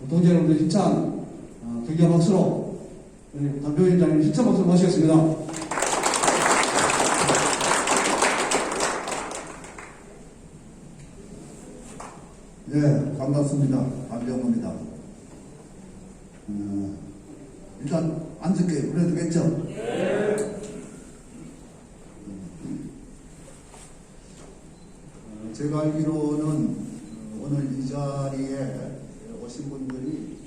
동지 여러분들 힘찬 격려 박수로 우리 담배위원장님 힘찬 박수로 모시겠습니다. 네, 반갑습니다. 안병호입니다. 일단 앉을게요. 그래도 되겠죠? 네. 제가 알기로는 오늘 이 자리에 오신 분들이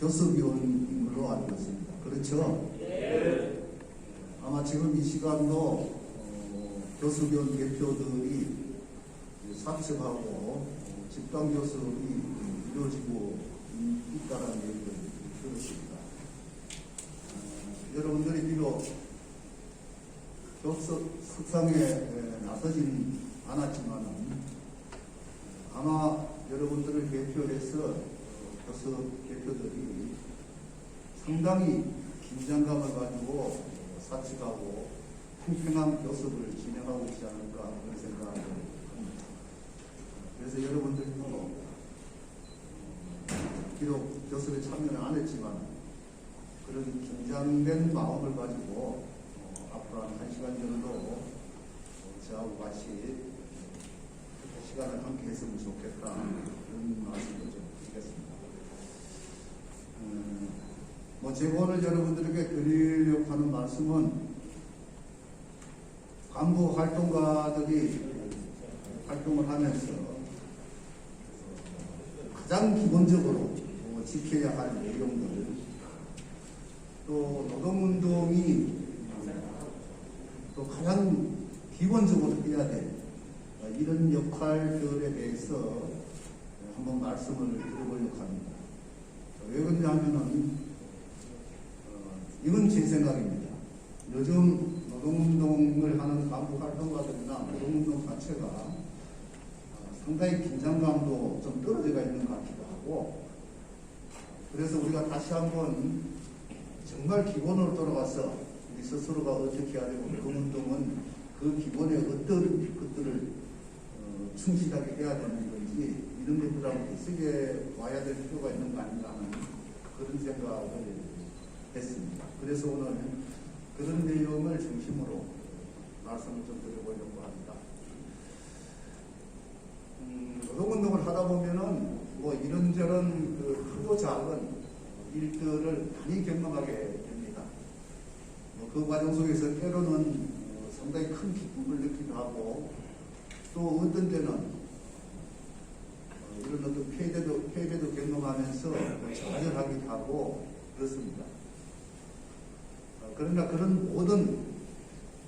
교섭위원인 걸로 알고 있습니다. 그렇죠? 네. 아마 지금 이 시간도 교섭위원 대표들이 사측하고 집단 교섭이 이루어지고 있다는 얘기를 들었습니다. 여러분들이 비록 교섭 석상에 나서진 않았지만 아마 여러분들을 대표해서 교섭 대표들이 상당히 긴장감을 가지고 사측하고 팽팽한 교섭을 진행하고 있지 않을까 그런 생각을 합니다. 그래서 여러분들도 비록 교섭에 참여는 안 했지만 그런 긴장된 마음을 가지고 앞으로 한 1시간 정도 저하고 같이 시간을 함께 했으면 좋겠다 그런 말씀을 좀 드리겠습니다. 제가 오늘 여러분들에게 드리려고 하는 말씀은 간부 활동가들이 활동을 하면서 가장 기본적으로 지켜야 할 내용들, 또 노동운동이 또 가장 기본적으로 해야 될 이런 역할들에 대해서 한번 말씀을 드려보려고 합니다. 왜 그러냐면은 이건 제 생각입니다. 요즘 노동운동을 하는 간부 활동가들이나 노동운동 자체가 상당히 긴장감도 좀 떨어져가 있는 것 같기도 하고, 그래서 우리가 다시 한번 정말 기본으로 돌아가서 우리 스스로가 어떻게 해야 되고 노동운동은 그 기본에 어떤 것들을 충실하게 해야 되는 건지 이런 것들하고 쓰게 와야 될 필요가 있는 거 아닌가 하는 그런 생각을 했습니다. 그래서 오늘 그런 내용을 중심으로 말씀을 좀 드려보려고 합니다. 노동운동을 하다 보면은 이런저런 크고 작은 일들을 많이 경험하게 됩니다. 그 과정 속에서 때로는 상당히 큰 기쁨을 느끼기도 하고, 또 어떤 때는 이런 어떤 패배도 경험하면서 좌절하기도 하고 그렇습니다. 그러나 그런 모든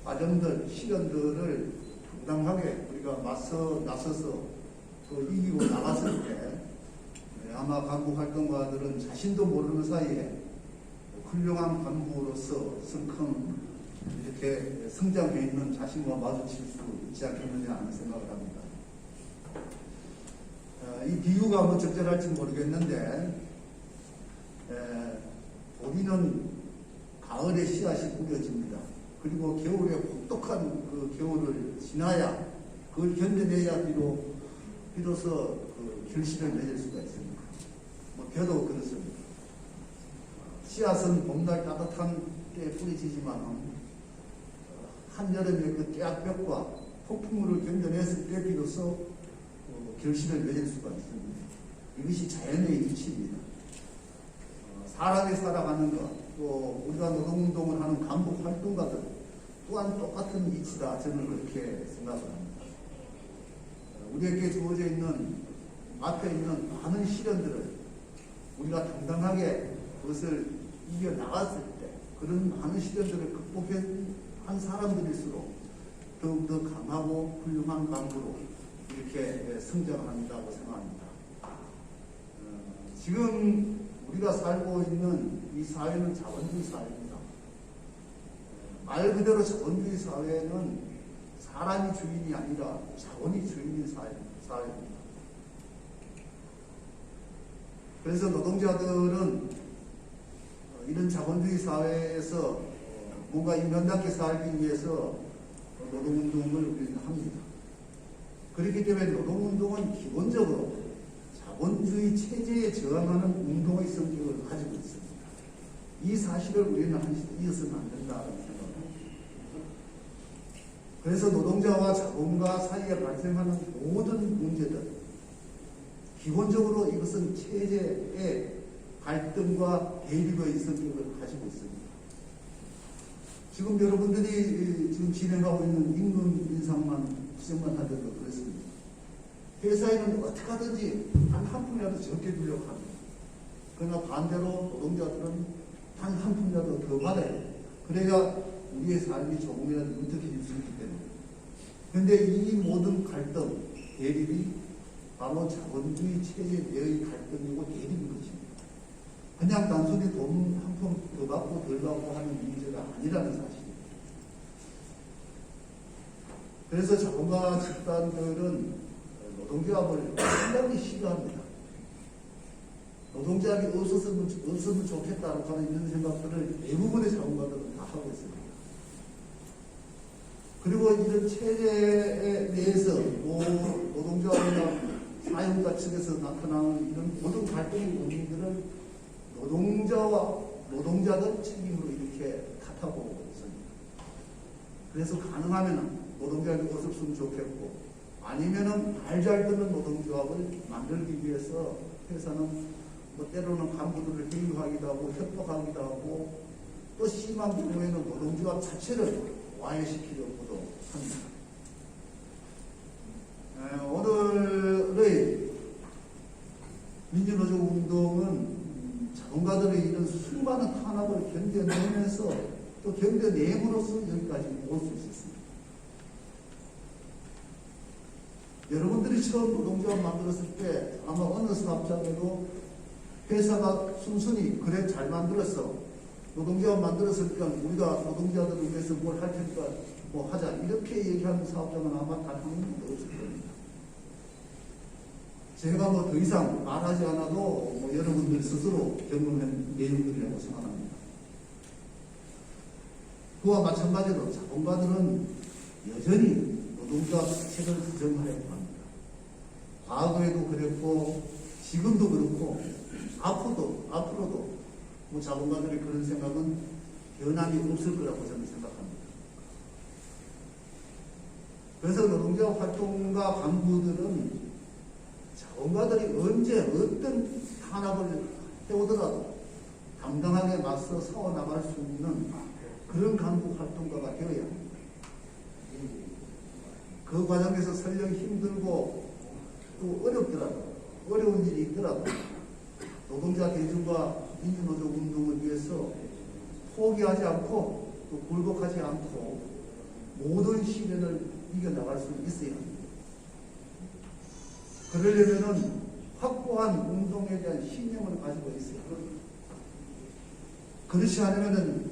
과정들, 시련들을 당당하게 우리가 나서서 또 이기고 나갔을 때 아마 간부 활동가들은 자신도 모르는 사이에 훌륭한 간부로서 성큼 이렇게 성장해 있는 자신과 마주칠 수 있지 않겠느냐 하는 생각을 합니다. 이 비유가 뭐 적절할지 모르겠는데 우리는 가을에 씨앗이 뿌려집니다. 그리고 겨울에 혹독한 그 겨울을 지나야 그걸 견뎌내야 비로소 그 결실을 맺을 수가 있습니다. 벼도 그렇습니다. 씨앗은 봄날 따뜻한 때에 뿌려지지만 한여름에 그 깨악볕과 폭풍우를 견뎌냈을 때 비로소 결실을 맺을 수가 있습니다. 이것이 자연의 이치입니다. 사람이 살아가는 것, 또 우리가 노동운동을 하는 간부 활동가들 또한 똑같은 이치다. 저는 그렇게 생각을 합니다. 우리에게 주어져 있는 앞에 있는 많은 시련들을 우리가 당당하게 그것을 이겨나갔을 때 그런 많은 시련들을 극복한 사람들일수록 더욱더 강하고 훌륭한 간부로 이렇게 성장한다고 생각합니다. 지금 우리가 살고 있는 이 사회는 자본주의 사회입니다. 말 그대로 자본주의 사회는 사람이 주인이 아니라 자본이 주인인 사회입니다. 그래서 노동자들은 이런 자본주의 사회에서 뭔가 인간답게 살기 위해서 노동운동을 우리는 합니다. 그렇기 때문에 노동운동은 기본적으로 자본주의 체제에 저항하는 운동의 성격을 가지고 있습니다. 이 사실을 우리는 잊어서는 안 된다는 생각합니다. 그래서 노동자와 자본가 사이에 발생하는 모든 문제들, 기본적으로 이것은 체제의 갈등과 대립의 성격을 가지고 있습니다. 지금 여러분들이 지금 진행하고 있는 임금 인상만 수정만 하더라도 그렇습니다. 회사에는 어떻게 하든지 단 한 푼이라도 적게 주려고 합니다. 그러나 반대로 노동자들은 단 한 푼이라도 더 받아야 돼요. 그래야 우리의 삶이 조금이라도 윤택해질 수 있기 때문에. 그런데 이 모든 갈등, 대립이 바로 자본주의 체제 내의 갈등이고 대립인 것입니다. 그냥 단순히 돈 한 푼 더 받고 덜 받고 하는 문제가 아니라는 사실입니다. 그래서 자본가 집단들은 노동조합을 상당히 싫어합니다. 노동조합이 없었으면 좋겠다고 하는 이런 생각들을 대부분의 자본가들은 다 하고 있습니다. 그리고 이런 체제에 대해서 노동조합이나 사용자 측에서 나타나는 이런 모든 갈등의 원인들을 노동자들 책임으로 이렇게 탓하고 있습니다. 그래서 가능하면 노동조합이 없었으면 좋겠고, 아니면은 말 잘 듣는 노동조합을 만들기 위해서 회사는 뭐 때로는 간부들을 회유하기도 하고 협박하기도 하고, 또 심한 경우에는 노동조합 자체를 와해시키려고도 합니다. 오늘의 민주노조 운동은 자본가들의 이런 수많은 탄압을 견뎌내면서 또 견뎌내므로써 여기까지 올 수 있었습니다. 여러분들이 처음 노동조합 만들었을 때 아마 어느 사업장에도 회사가 순순히 그래 잘 만들었어, 노동조합 만들었을 때 우리가 노동자들을 위해서 뭘 할 테니까 뭐 하자, 이렇게 얘기하는 사업장은 아마 단 한 명도 없을 겁니다. 제가 뭐 더 이상 말하지 않아도 뭐 여러분들 스스로 경험한 내용들이라고 생각합니다. 그와 마찬가지로 자본가들은 여전히 노동조합 자체를 부정하려고 합니다. 과거에도 그랬고 지금도 그렇고 앞으로도 뭐 자본가들의 그런 생각은 변함이 없을 거라고 저는 생각합니다. 그래서 노동조합 활동가 간부들은 자본가들이 언제 어떤 탄압을 해오더라도 당당하게 맞서 싸워나갈 수 있는 그런 간부 활동가가 되어야 합니다. 그 과정에서 설령 힘들고 또 어려운 일이 있더라도 노동자 대중과 민주노조 운동을 위해서 포기하지 않고 또 굴복하지 않고 모든 시련을 이겨나갈 수 있어야 합니다. 그러려면은 확고한 운동에 대한 신념을 가지고 있어야 합니다. 그렇지 않으면은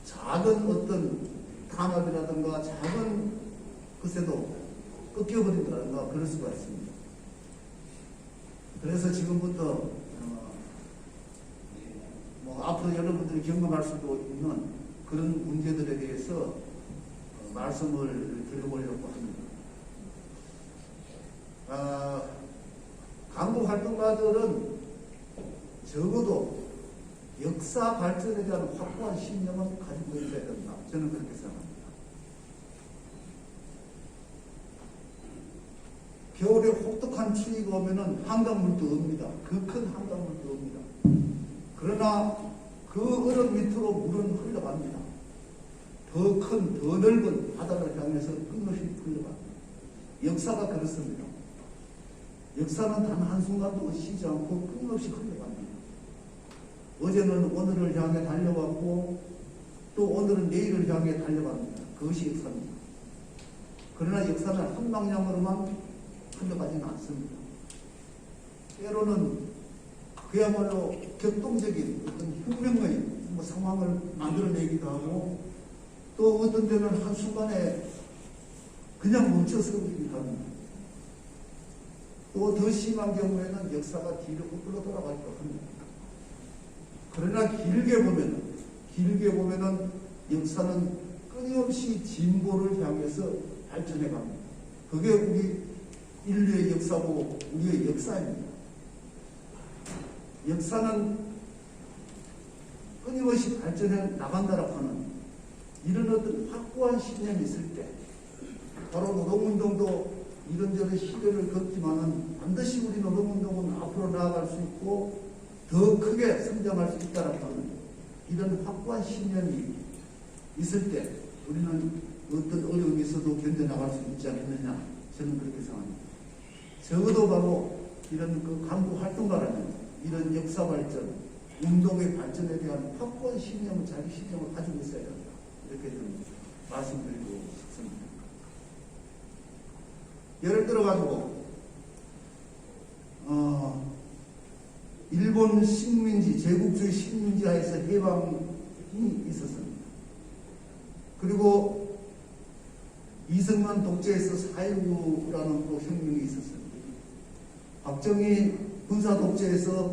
작은 어떤 탄압이라든가 작은 것에도 꺾여버린다든가 그럴 수가 있습니다. 그래서 지금부터 뭐 앞으로 여러분들이 경험할 수도 있는 그런 문제들에 대해서 말씀을 드려보려고 합니다. 간부 활동가들은 적어도 역사 발전에 대한 확고한 신념을 가지고 있어야 된다. 저는 그렇게 생각합니다. 겨울에 혹독한 추위가 오면은 한강물도 옵니다. 그 큰 한강물도 옵니다. 그러나 그 얼음 밑으로 물은 흘러갑니다. 더 큰, 더 넓은 바다를 향해서 끊임없이 흘러갑니다. 역사가 그렇습니다. 역사는 단 한순간도 쉬지 않고 끊임없이 흘러갑니다. 어제는 오늘을 향해 달려왔고 또 오늘은 내일을 향해 달려갑니다. 그것이 역사입니다. 그러나 역사는 한 방향으로만 흘러가지는 않습니다. 때로는 그야말로 격동적인 어떤 혁명의 상황을 만들어내기도 하고 또 어떤 때는 한순간에 그냥 멈춰서 버리기도 합니다. 또 더 심한 경우에는 역사가 뒤로 거꾸로 돌아가기도 합니다. 그러나 길게 보면은 역사는 끊임없이 진보를 향해서 발전해 갑니다. 그게 우리 인류의 역사고 우리의 역사입니다. 역사는 끊임없이 발전해 나간다라고 하는 이런 어떤 확고한 신념이 있을 때 바로 노동운동도 이런저런 시련을 겪지만은 반드시 우리 노동운동은 앞으로 나아갈 수 있고 더 크게 성장할 수 있다라고 하는 이런 확고한 신념이 있을 때 우리는 어떤 어려움이 있어도 견뎌나갈 수 있지 않겠느냐 저는 그렇게 생각합니다. 적어도 바로 이런 그 간부 활동가라면 이런 역사 발전, 운동의 발전에 대한 확고한 신념을 자기 신념을 가지고 있어야 된다. 이렇게 좀 말씀드리고 싶습니다. 예를 들어가지고 일본 식민지, 제국주의 식민지 하에서 해방이 있었습니다. 그리고 이승만 독재에서 4.19라는 또 혁명이 있었습니다. 박정희 군사 독재에서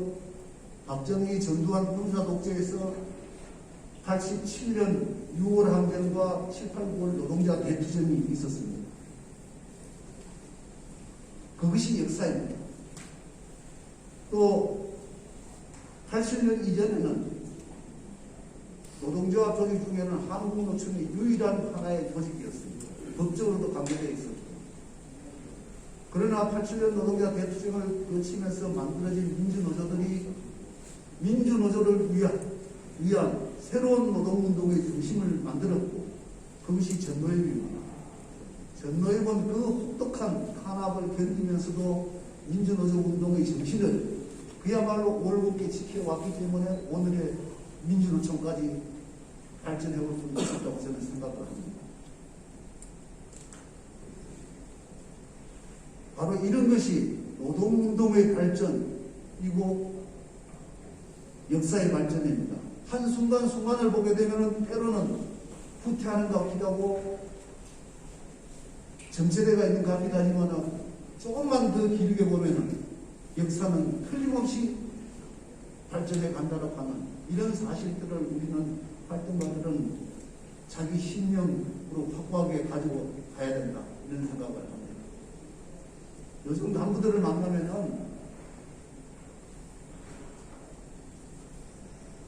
박정희 전두환 군사 독재에서 87년 6월 항쟁과 7, 8, 9월 노동자 대투쟁이 있었습니다. 그것이 역사입니다. 또 80년 이전에는 노동조합 조직 중에는 한국노총이 유일한 하나의 조직이었습니다. 법적으로도 관계되어 있었고. 그러나 87년 노동자 대투쟁을 거치면서 만들어진 민주노조들이 민주노조를 위한 새로운 노동운동의 중심을 만들었고 그것이 전노협입니다. 전노협은 그 혹독한 탄압을 견디면서도 민주노조 운동의 정신을 그야말로 올곧게 지켜왔기 때문에 오늘의 민주노총까지 발전해올 수 있었다고 저는 생각을 합니다. 바로 이런 것이 노동운동의 발전이고 역사의 발전입니다. 한순간순간을 보게 되면 때로는 후퇴하는 것 같기도 하고 정체대가 있는 것 같기도 하지만 조금만 더 길게 보면 역사는 틀림없이 발전해 간다고 하는 이런 사실들을 우리는 활동가들은 자기 신념으로 확고하게 가지고 가야 된다 이런 생각을 합니다. 요즘 간부들을 만나면은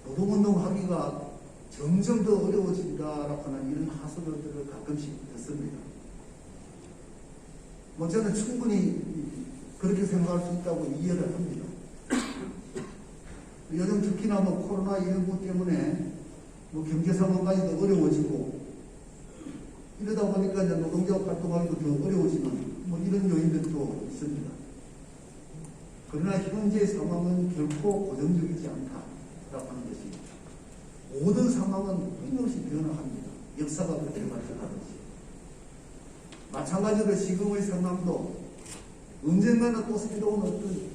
노동운동 하기가 점점 더 어려워진다라고 하는 이런 하소연들을 가끔씩 듣습니다. 뭐 저는 충분히 그렇게 생각할 수 있다고 이해를 합니다. 요즘 특히나 뭐 코로나19 때문에 뭐 경제 상황까지도 어려워지고 이러다 보니까 이제 노동자 활동하기도 더 어려워지는 뭐 이런 요인들도 있습니다. 그러나 현재 상황은 결코 고정적이지 않다라고 하는 것이 모든 상황은 끊임없이 변화합니다. 역사가 그렇게 발전하듯이. 마찬가지로 지금의 상황도 언젠가는 또 새로운 어떤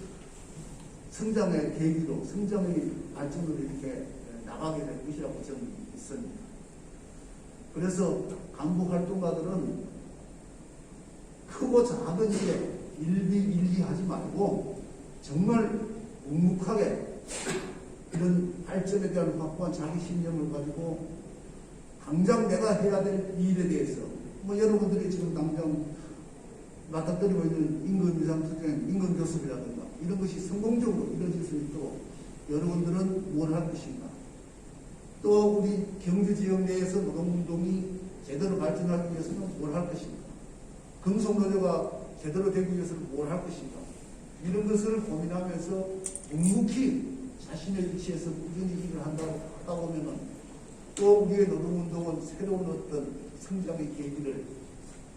성장의 계기로, 성장의 발전으로 이렇게 나가게 될 것이라고 저는 믿습니다. 그래서 간부 활동가들은 크고 작은 일에 일비일비하지 말고 정말 묵묵하게 이런 발전에 대한 확고한 자기 신념을 가지고 당장 내가 해야 될 일에 대해서 뭐 여러분들이 지금 당장 맞닥뜨리고 있는 임금 위상 투쟁, 임금 교섭이라든가 이런 것이 성공적으로 이루어질 수 있도록 여러분들은 뭘 할 것인가? 또 우리 경주지역 내에서 노동운동이 제대로 발전하기 위해서는 뭘 할 것인가? 금속노조가 제대로 되기 위해서는 뭘 할 것인가? 이런 것을 고민하면서 묵묵히 자신의 위치에서 꾸준히 일을 하다 보면은 또 우리의 노동운동은 새로운 어떤 성장의 계기를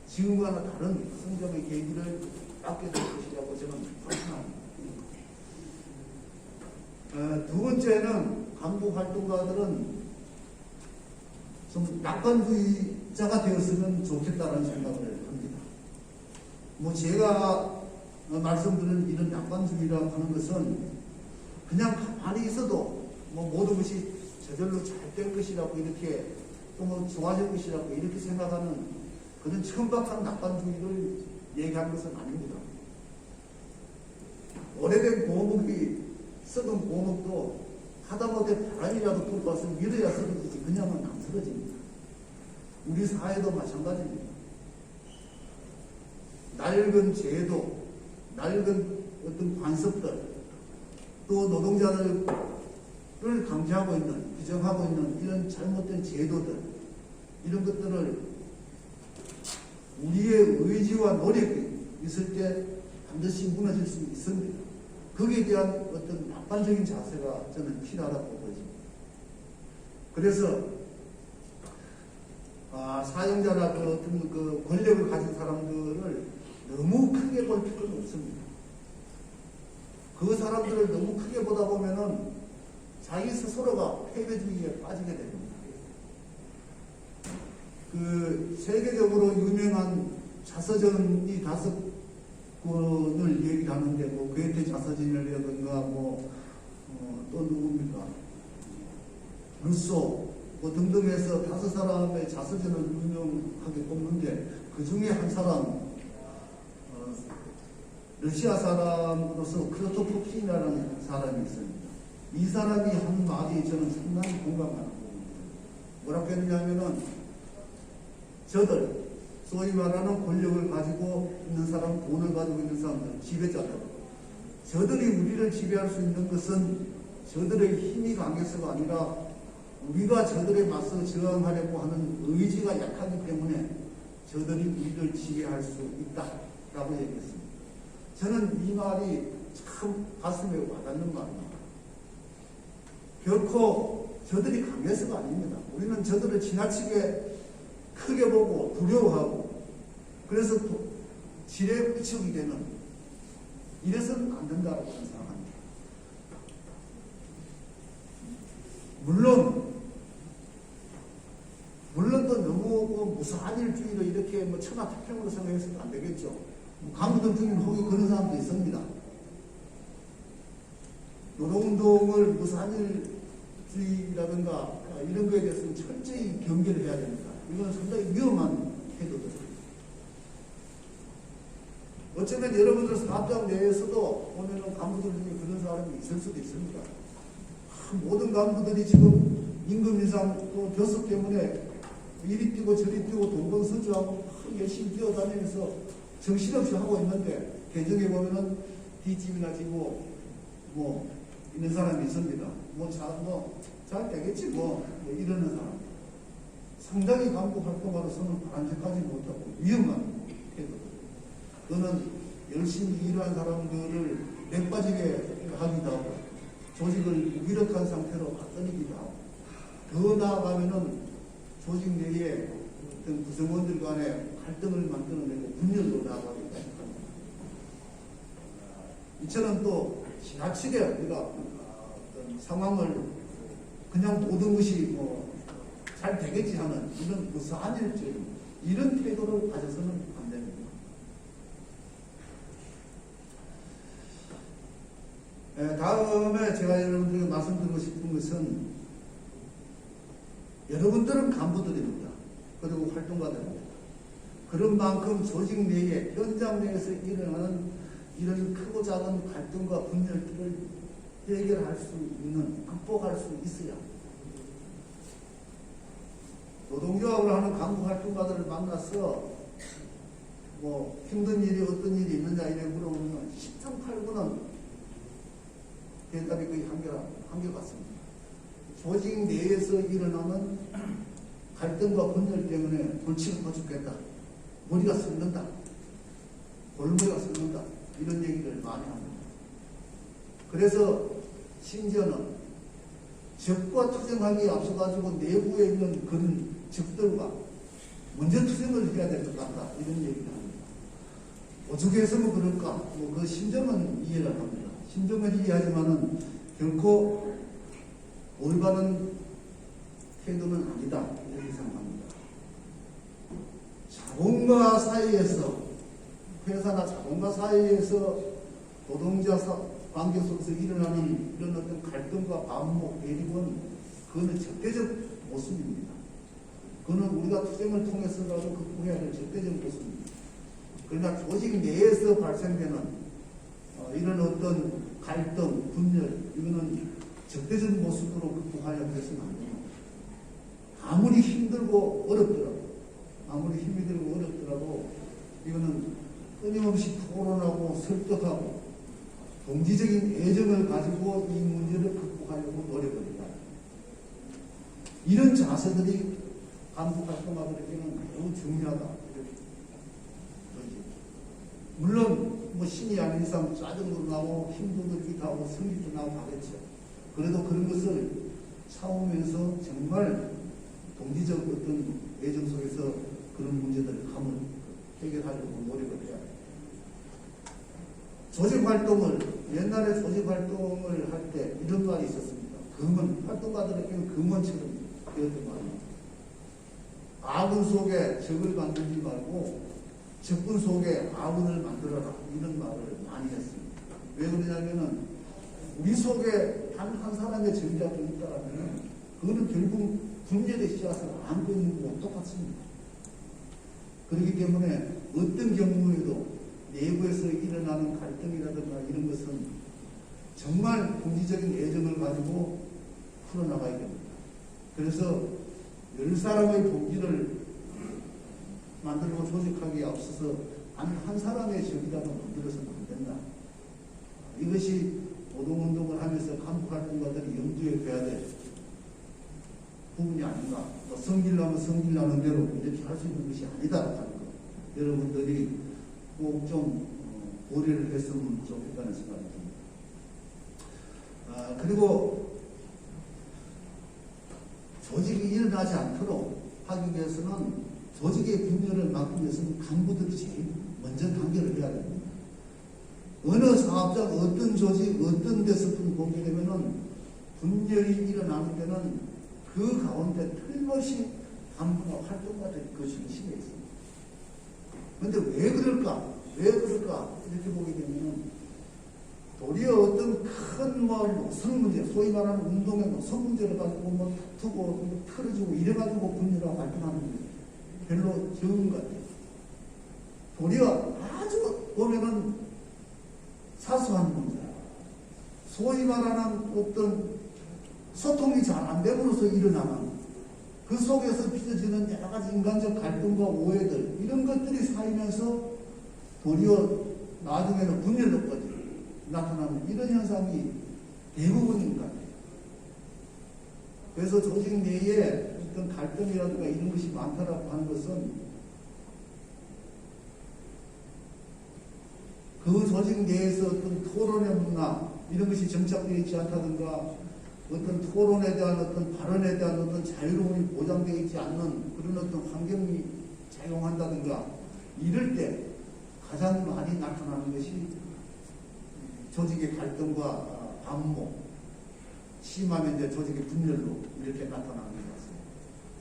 지금과는 다른 성장의 계기를 갖게 될 것이라고 저는 확신합니다. 두 번째는 간부 활동가들은 좀 낙관주의자가 되었으면 좋겠다는 생각을 합니다. 뭐 제가 말씀드린 이런 낙관주의라고 하는 것은 그냥 가만히 있어도 뭐 모든 것이 저절로 잘 될 것이라고 이렇게 또 뭐 좋아질 것이라고 이렇게 생각하는 그런 천박한 낙관주의를 얘기한 것은 아닙니다. 오래된 고목이 썩은 고목도 하다못해 바람이라도 불고 와서 밀어야 쓰러지지 그냥은 안 쓰러집니다. 우리 사회도 마찬가지입니다. 낡은 제도 낡은 어떤 관습들, 또 노동자들을 감시하고 있는, 규정하고 있는 이런 잘못된 제도들, 이런 것들을 우리의 의지와 노력이 있을 때 반드시 무너질 수 있습니다. 거기에 대한 어떤 낙관적인 자세가 저는 필요하다고 보거든요. 그래서 사용자나 그 어떤 그 권력을 가진 사람들을 너무 크게 볼 필요는 없습니다. 그 사람들을 너무 크게 보다 보면은 자기 스스로가 패배주의에 빠지게 됩니다. 그 세계적으로 유명한 자서전이 5권을 얘기를 하는데, 뭐 괴테 자서전이라든가 또 누굽니까? 루소 등등 해서 5사람의 자서전을 유명하게 뽑는데, 그 중에 한 사람, 러시아 사람으로서 크로토프킨이라는 사람이 있습니다. 이 사람이 한 말이 저는 상당히 공감하는 부분입니다. 뭐라고 했냐면은, 저들, 소위 말하는 권력을 가지고 있는 사람, 돈을 가지고 있는 사람들, 지배자들, 저들이 우리를 지배할 수 있는 것은 저들의 힘이 강해서가 아니라 우리가 저들에 맞서 저항하려고 하는 의지가 약하기 때문에 저들이 우리를 지배할 수 있다라고 얘기했습니다. 저는 이 말이 참 가슴에 와닿는 말입니다. 결코 저들이 강해서가 아닙니다. 우리는 저들을 지나치게 크게 보고 두려워하고, 그래서 지뢰 부축이 되는, 이래서는 안 된다고 저는 생각합니다. 물론 또 너무 무사일주의로 이렇게 천하태평으로 생각해서도 안 되겠죠. 간부들 중에 혹이 그런 사람도 있습니다. 노동운동을 무사일주의라든가 이런 거에 대해서는 철저히 경계를 해야 됩니다. 이건 상당히 위험한 태도들입니다. 어쩌면 여러분들 사업장 내에서도 보면은 간부들 중에 그런 사람이 있을 수도 있습니다. 모든 간부들이 지금 임금 인상 또 교섭 때문에 이리 뛰고 저리 뛰고 동번서주하고 열심히 뛰어다니면서 정신없이 하고 있는데, 개정에 보면은 뒷짐이나 지고 있는 사람이 있습니다. 잘 되겠지 이러는 사람. 상당히 간부 활동가로서는 바람직하지 못하고 위험한 태도들. 그는 열심히 일한 사람들을 맥빠지게 하기도 하고, 조직을 무기력한 상태로 바꿔내기도 하고, 더 나아가면은 조직 내에 어떤 구성원들 간에 갈등을 만들어내고 분열로 나아가기도 합니다. 이처럼 또 지나치게 우리가 어떤 상황을 그냥 모든 것이 잘 되겠지 하는 이런 무사한 일주의, 이런 태도를 가져서는 안 됩니다. 다음에 제가 여러분들에게 말씀드리고 싶은 것은, 여러분들은 간부들입니다. 그리고 활동가들입니다. 그런 만큼 조직 내에, 현장 내에서 일어나는 이런 크고 작은 갈등과 분열들을 해결할 수 있는, 극복할 수 있어야 합니다. 노동조합을 하는 간부 활동가들을 만나서 힘든 일이 어떤 일이 있느냐 이래 물어보면 10중 8구는 대답이 거의 한결같습니다. 조직 내에서 일어나는 갈등과 분열 때문에 골치가 더 죽겠다, 머리가 썩는다, 골머리가 썩는다, 이런 얘기를 많이 합니다. 그래서 심지어는 적과 투쟁하기에 앞서가지고 내부에 있는 그런 적들과 먼저 투쟁을 해야 될 것 같다, 이런 얘기를 합니다. 오죽해서는 그럴까? 그 심정은 이해를 합니다. 심정은 이해하지만은 결코 올바른 태도는 아니다, 이렇게 생각합니다. 자본가 사이에서, 회사나 자본가 사이에서 노동자 관계 속에서 일어나는 이런 어떤 갈등과 반목, 대립은 그거는 절대적 모습입니다. 그거는 우리가 투쟁을 통해서라도 극복해야 될 절대적 모습입니다. 그러나 조직 내에서 발생되는 이런 어떤 갈등, 분열, 이거는 적대적 모습으로 극복하려고 해서는 안 됩니다. 아무리 힘들고 어렵더라도, 이거는 끊임없이 토론하고 설득하고 동지적인 애정을 가지고 이 문제를 극복하려고 노력을 해야 합니다. 이런 자세들이 간부 활동가들에게는 매우 중요하다. 이렇게 물론 뭐 신이 아닌 이상 짜증도 나고 힘도 들기도 하고 성질도 나고 하겠죠. 그래도 그런 것을 참으면서 정말 동지적 어떤 애정 속에서 그런 문제들을 감을 해결하려고 노력을 해야 해요. 조직활동을, 옛날에 조직활동을 할 때 이런 말이 있었습니다. 금은, 활동가들에게는 금원처럼 되었던 말입니다. 아군 속에 적을 만들지 말고 적군 속에 아군을 만들어라. 이런 말을 많이 했습니다. 왜 그러냐면은 우리 속에 단 한 사람의 적이라도 있다라면 그거는 결국 분열의 씨앗을 안고 있는 것과 똑같습니다. 그렇기 때문에 어떤 경우에도 내부에서 일어나는 갈등이라든가 이런 것은 정말 공지적인 애정을 가지고 풀어나가야 됩니다. 그래서 10사람의 동지를 만들고 조직하기에 앞서서 한 사람의 적이라도 만들어서는 안 된다. 이것이 노동운동을 하면서 간부활동가들이 염두에 둬야 될 부분이 아닌가. 뭐 성질나면 성질나는 대로 이렇게 할 수 있는 것이 아니다라는 거. 여러분들이 꼭 좀 고려를 했으면 좋겠다는 생각이 듭니다. 그리고 조직이 일어나지 않도록 하기 위해서는 조직의 분열을 막기 위해서는 간부들이 제일 먼저 단결을 해야 됩니다. 어느 사업장, 어떤 조직, 어떤 데서든 보게 되면은 분열이 일어나는 데는 그 가운데 틀림없이 간부가 활동가들이 그 중심에 있습니다. 그런데 왜 그럴까? 이렇게 보게 되면은 도리어 어떤 큰 노선 문제, 소위 말하는 운동의 노선 문제를 가지고 다투고 틀어지고 이래가지고 분열하고 발전하는 게 별로 적은 것 같아요. 도리어 아주 보면은 사소한 문제, 소위 말하는 어떤 소통이 잘 안 됨으로써 일어나는 그 속에서 빚어지는 여러 가지 인간적 갈등과 오해들 이런 것들이 쌓이면서 도리어 나중에는 분열로까지 나타나는 이런 현상이 대부분인 것 같아요. 그래서 조직 내에 어떤 갈등이라든가 이런 것이 많다라고 하는 것은 그 조직 내에서 어떤 토론의 문화 이런 것이 정착되어 있지 않다든가 어떤 토론에 대한 어떤 발언에 대한 어떤 자유로움이 보장되어 있지 않는 그런 어떤 환경이 작용한다든가 이럴 때 가장 많이 나타나는 것이 조직의 갈등과 반목, 심하면 이제 조직의 분열로 이렇게 나타나는 것 같습니다.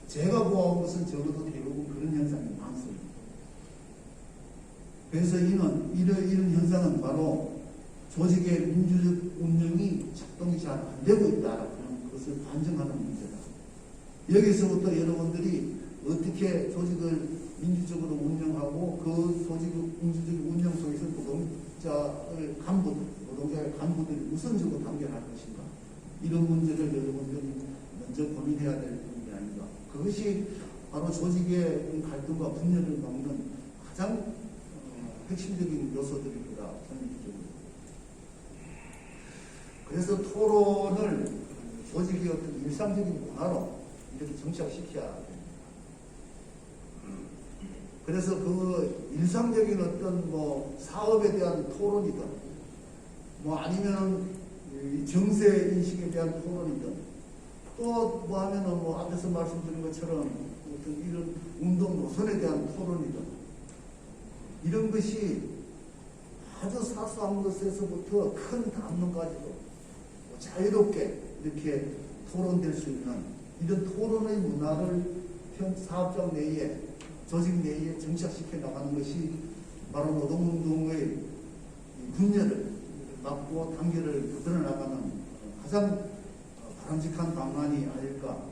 제가 보아온 것은 적어도 대부분 그런 현상이 많습니다. 그래서 이런 현상은 바로 조직의 민주적 운영이 작동이 잘 안 되고 있다라는 것을 반증하는 문제다. 여기서부터 여러분들이 어떻게 조직을 민주적으로 운영하고 그 조직의 민주적 운영 속에서 노동자의 간부들이 우선적으로 단결할 것인가. 이런 문제를 여러분들이 먼저 고민해야 될 부분이 아닌가. 그것이 바로 조직의 갈등과 분열을 막는 가장 핵심적인 요소들입니다. 저는 기준으로. 그래서 토론을 조직의 어떤 일상적인 문화로 이렇게 정착시켜야 됩니다. 그래서 그 일상적인 어떤 사업에 대한 토론이든 아니면 정세 인식에 대한 토론이든 또 하면은 앞에서 말씀드린 것처럼 어떤 이런 운동 노선에 대한 토론이든 이런 것이 아주 사소한 것에서부터 큰 담론까지도 자유롭게 이렇게 토론될 수 있는 이런 토론의 문화를 사업장 내에 조직 내에 정착시켜 나가는 것이 바로 노동운동의 분열을 막고 단계를 만들어 나가는 가장 바람직한 방안이 아닐까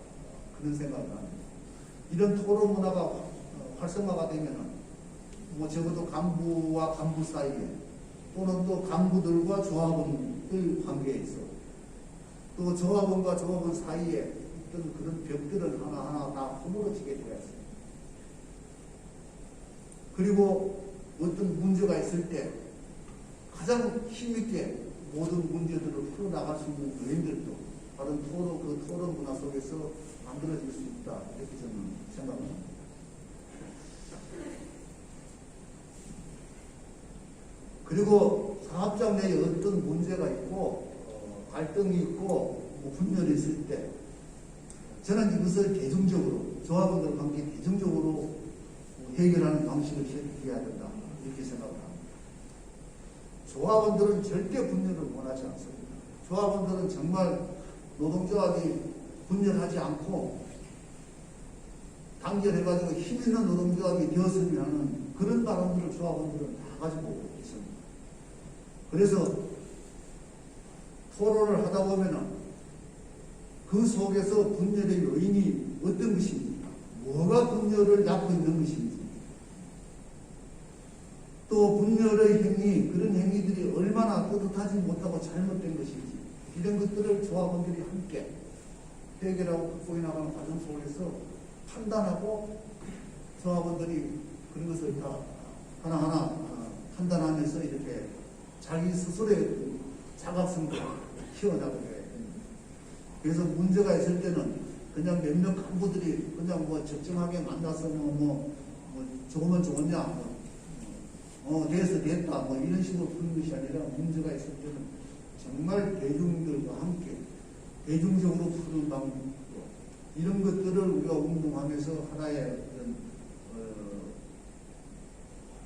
그런 생각을 합니다. 이런 토론 문화가 활성화가 되면은 적어도 간부와 간부 사이에 또는 또 간부들과 조합원의 관계에 있어 또 조합원과 조합원 사이에 어떤 그런 벽들을 하나하나 다 허물어지게 되었습니다. 그리고 어떤 문제가 있을 때 가장 힘있게 모든 문제들을 풀어나갈 수 있는 요인들도 바로 그 토론 문화 속에서 만들어질 수 있다. 이렇게 저는 생각합니다. 그리고 사업장 내에 어떤 문제가 있고 갈등이 있고 뭐 분열이 있을 때 저는 이것을 대중적으로 조합원들 관계 대중적으로 해결하는 방식을 해야 된다. 이렇게 생각합니다. 조합원들은 절대 분열을 원하지 않습니다. 조합원들은 정말 노동조합이 분열하지 않고 단결해가지고 힘있는 노동조합이 되었으면 하는 그런 바람들을 조합원들은 다 가지고 있습니다. 그래서 토론을 하다 보면은 그 속에서 분열의 요인이 어떤 것입니까? 뭐가 분열을 낳고 있는 것인지, 또 분열의 행위, 그런 행위들이 얼마나 떳떳하지 못하고 잘못된 것인지, 이런 것들을 조합원들이 함께 해결하고 극복해 나가는 과정 속에서 판단하고 조합원들이 그런 것을 다 하나하나 판단하면서 이렇게 자기 스스로의 자각성을 키워나가게 됩니다. 그래서 문제가 있을 때는 그냥 몇몇 간부들이 그냥 뭐 적정하게 만나서 뭐 좋으면 좋으냐, 됐다, 뭐 이런 식으로 푸는 것이 아니라 문제가 있을 때는 정말 대중들과 함께 대중적으로 푸는 방법, 이런 것들을 우리가 운동하면서 하나의 어떤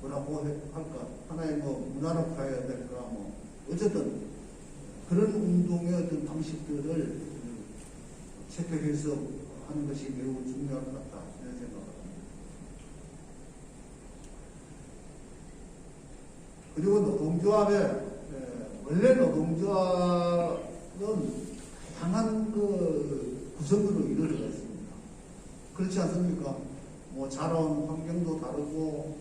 뭐라고 할까, 하나의 뭐 문화로 가야 될까, 뭐 어쨌든 그런 운동의 어떤 방식들을 채택해서 하는 것이 매우 중요할 것 같다, 이런 생각을 합니다. 그리고 노동조합에 원래 노동조합은 다양한 그 구성으로 이루어져 있습니다. 그렇지 않습니까? 뭐 자라온 환경도 다르고,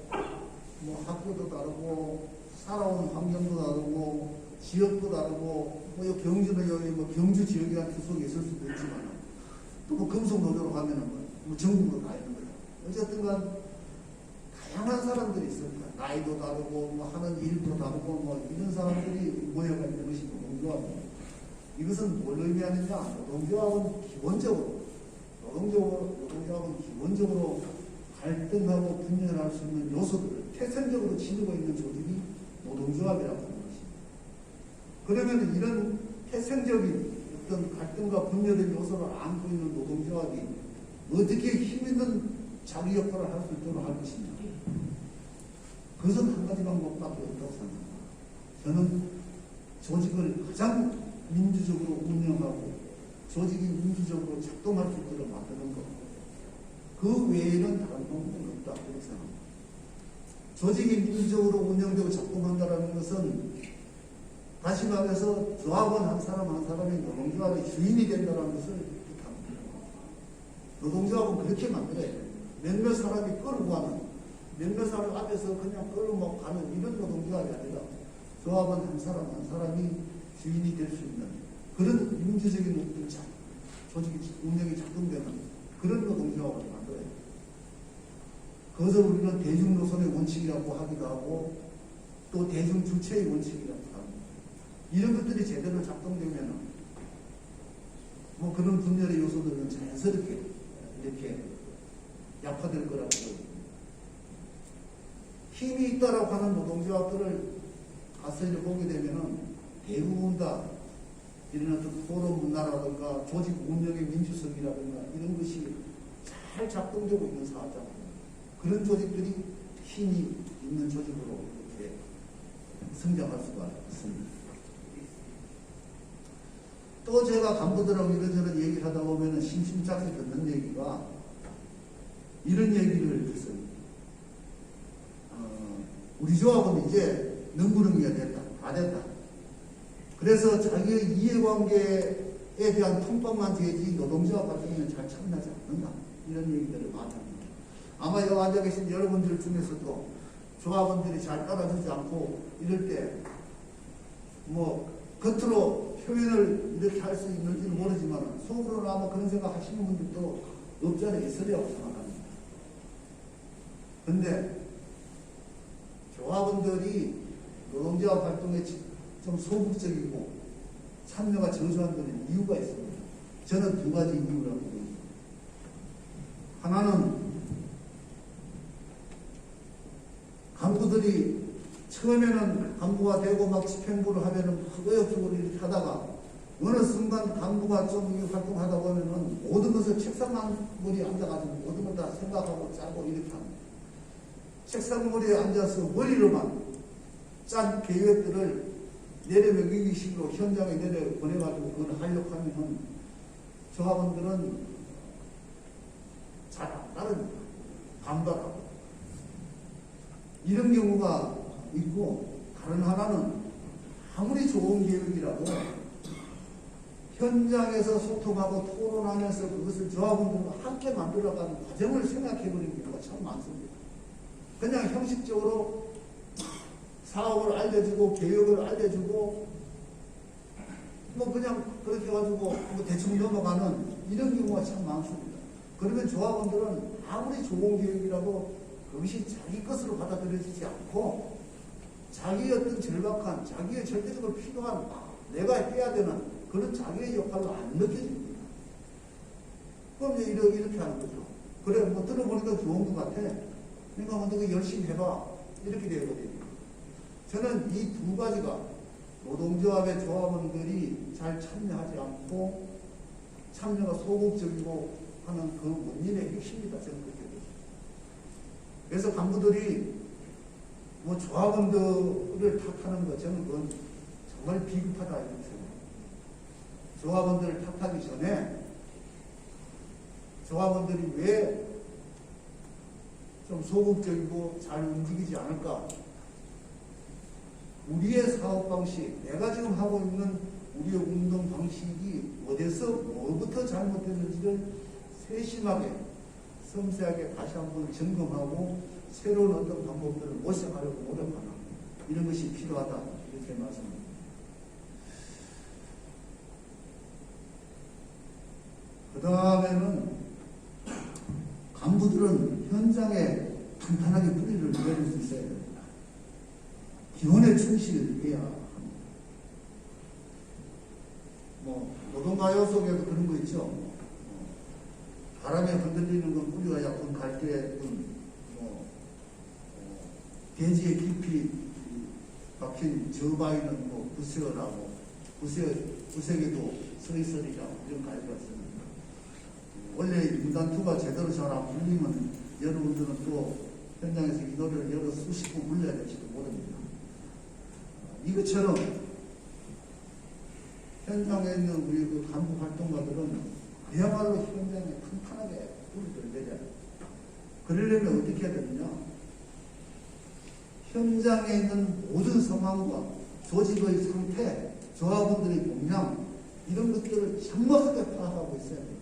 뭐 학교도 다르고, 살아온 환경도 다르고, 지역도 다르고, 뭐 경주는 여기 뭐 경주 지역이라는 구석이 있을 수도 있지만, 또 뭐 금속노조로 가면은 뭐 전국으로 다 있는 거죠. 어쨌든 간 다양한 사람들이 있습니다. 나이도 다르고, 뭐 하는 일도 다르고, 뭐 이런 사람들이 모여가 있는 것이 노동조합입니다. 이것은 뭘 의미하느냐? 노동조합은 기본적으로, 노동조합은 기본적으로 갈등하고 분열할 수 있는 요소들을 태생적으로 지니고 있는 조직이 노동조합이라고 하는 것입니다. 그러면 이런 태생적인 어떤 갈등과 분열의 요소를 안고 있는 노동조합이 어떻게 힘있는 자기 역할을 할 수 있도록 할 것이냐. 그것은 한 가지 방법밖에 없다고 생각합니다. 저는 조직을 가장 민주적으로 운영하고 조직이 민주적으로 작동할 수 있도록 만드는 것, 그 외에는 다른 방법은 없다, 그렇게 생각합니다. 조직이 민주적으로 운영되고 작동한다는 것은 다시 말해서 조합원 한 사람 한 사람이 노동조합의 주인이 된다는 것을 뜻합니다. 노동조합은 그렇게 만들어야 돼요. 몇몇 사람이 끌고 가는, 몇몇 사람 앞에서 그냥 끌고 가는 이런 노동조합이 아니라 조합원 한 사람 한 사람이 주인이 될 수 있는 그런 민주적인 조직이 운영이 작동되는 그런 노동조합을 만들어야 돼요. 그것을 우리는 대중노선의 원칙이라고 하기도 하고 또 대중주체의 원칙이라고 합니다. 이런 것들이 제대로 작동되면 뭐 그런 분열의 요소들은 자연스럽게 이렇게 약화될 거라고 보입니다. 힘이 있다라고 하는 노동조합들을 가서 보게 되면은 대부분 다 이런 어떤 토론 문화라든가 조직 운영의 민주성이라든가 이런 것이 잘 작동되고 있는 사업자입니다. 그런 조직들이 힘이 있는 조직으로 이렇게 성장할 수가 있습니다. 또 제가 간부들하고 이런저런 얘기를 하다 보면 심심찮게 듣는 얘기가 이런 얘기를 듣습니다. 우리 조합은 이제 능구능이가 됐다. 다 됐다. 그래서 자기의 이해관계에 대한 통법만 되지 노동조합 활동에는 잘 참여하지 않는다. 이런 얘기들을 많이 합니다. 아마 여기 앉아 계신 여러분들 중에서도 조합원들이 잘 따라주지 않고 이럴 때 뭐 겉으로 표현을 이렇게 할 수 있는지는 모르지만 속으로는 아마 그런 생각 하시는 분들도 없지 않아 있으리라고 생각합니다. 근데 조합원들이 노동조합 활동에 좀 소극적이고 참여가 저조한 이유가 있습니다. 저는 두 가지 이유라고 봅니다. 하나는 간부들이 처음에는 간부가 되고 막 집행부를 하면은 의욕적으로 이렇게 하다가 어느 순간 간부가 좀 활동하다 보면은 모든 것을 책상머리에 앉아가지고 모든 걸 다 생각하고 짜고 이렇게 합니다. 책상머리에 앉아서 머리로만 짠 계획들을 내려먹이기 식으로 현장에 내려보내가지고 그걸 하려고 하면은 조합원들은 잘 안 따릅니다. 반발하고. 이런 경우가 있고, 다른 하나는 아무리 좋은 계획이라도 현장에서 소통하고 토론하면서 그것을 조합원들과 함께 만들어가는 과정을 생각해버리는 경우가 참 많습니다. 그냥 형식적으로 사업을 알려주고 계획을 알려주고 뭐 그냥 그렇게 해가지고 뭐 대충 넘어가는 이런 경우가 참 많습니다. 그러면 조합원들은 아무리 좋은 계획이라도 그것이 자기 것으로 받아들여지지 않고 자기의 어떤 절박한, 자기의 절대적으로 필요한 내가 해야 되는 그런 자기의 역할로 안 느껴집니다. 그럼 이제 이렇게 하는 거죠. 그래, 뭐 들어보니까 좋은 것 같아. 그러니까 뭐 너가 열심히 해봐. 이렇게 되거든요. 저는 이 두 가지가 노동조합의 조합원들이 잘 참여하지 않고 참여가 소극적이고 하는 그 원인의 핵심이다. 저는 그렇게 보죠. 그래서 간부들이 뭐 조합원들을 탓하는 것, 저는 그건 정말 비급하다 이렇게 생각합니다. 조합원들을 탓하기 전에 조합원들이 왜 좀 소극적이고 잘 움직이지 않을까? 우리의 사업 방식, 내가 지금 하고 있는 우리의 운동 방식이 어디서 뭐부터 잘못됐는지를 세심하게, 섬세하게 다시 한번 점검하고 새로운 어떤 방법들을 모색하려고 노력하는 이런 것이 필요하다 이렇게 말씀합니다. 그 다음에는 간부들은 현장에 탄탄하게 뿌리를 내릴 수 있어야 됩니다. 기본에 충실해야 합니다. 뭐 노동가요 속에도 그런 거 있죠. 바람에 흔들리는 건 뿌리가 약간 갈대뿐, 대지에 깊이 박힌 저 바위는 뭐 부스라고, 부색에도 서리서리라고 이런 가지가 있습니다. 원래 인간투가 제대로 잘 안 풀리면 여러분들은 또 현장에서 이 노래를 여러 수십 번 불러야 될지도 모릅니다. 이것처럼 현장에 있는 우리 그 간부 활동가들은 그야말로 현장에 탄탄하게 뿌리를 내려야 합니다. 그러려면 어떻게 해야 되느냐? 현장에 있는 모든 상황과 조직의 상태, 조합원들의 역량 이런 것들을 정확하게 파악하고 있어야 됩니다.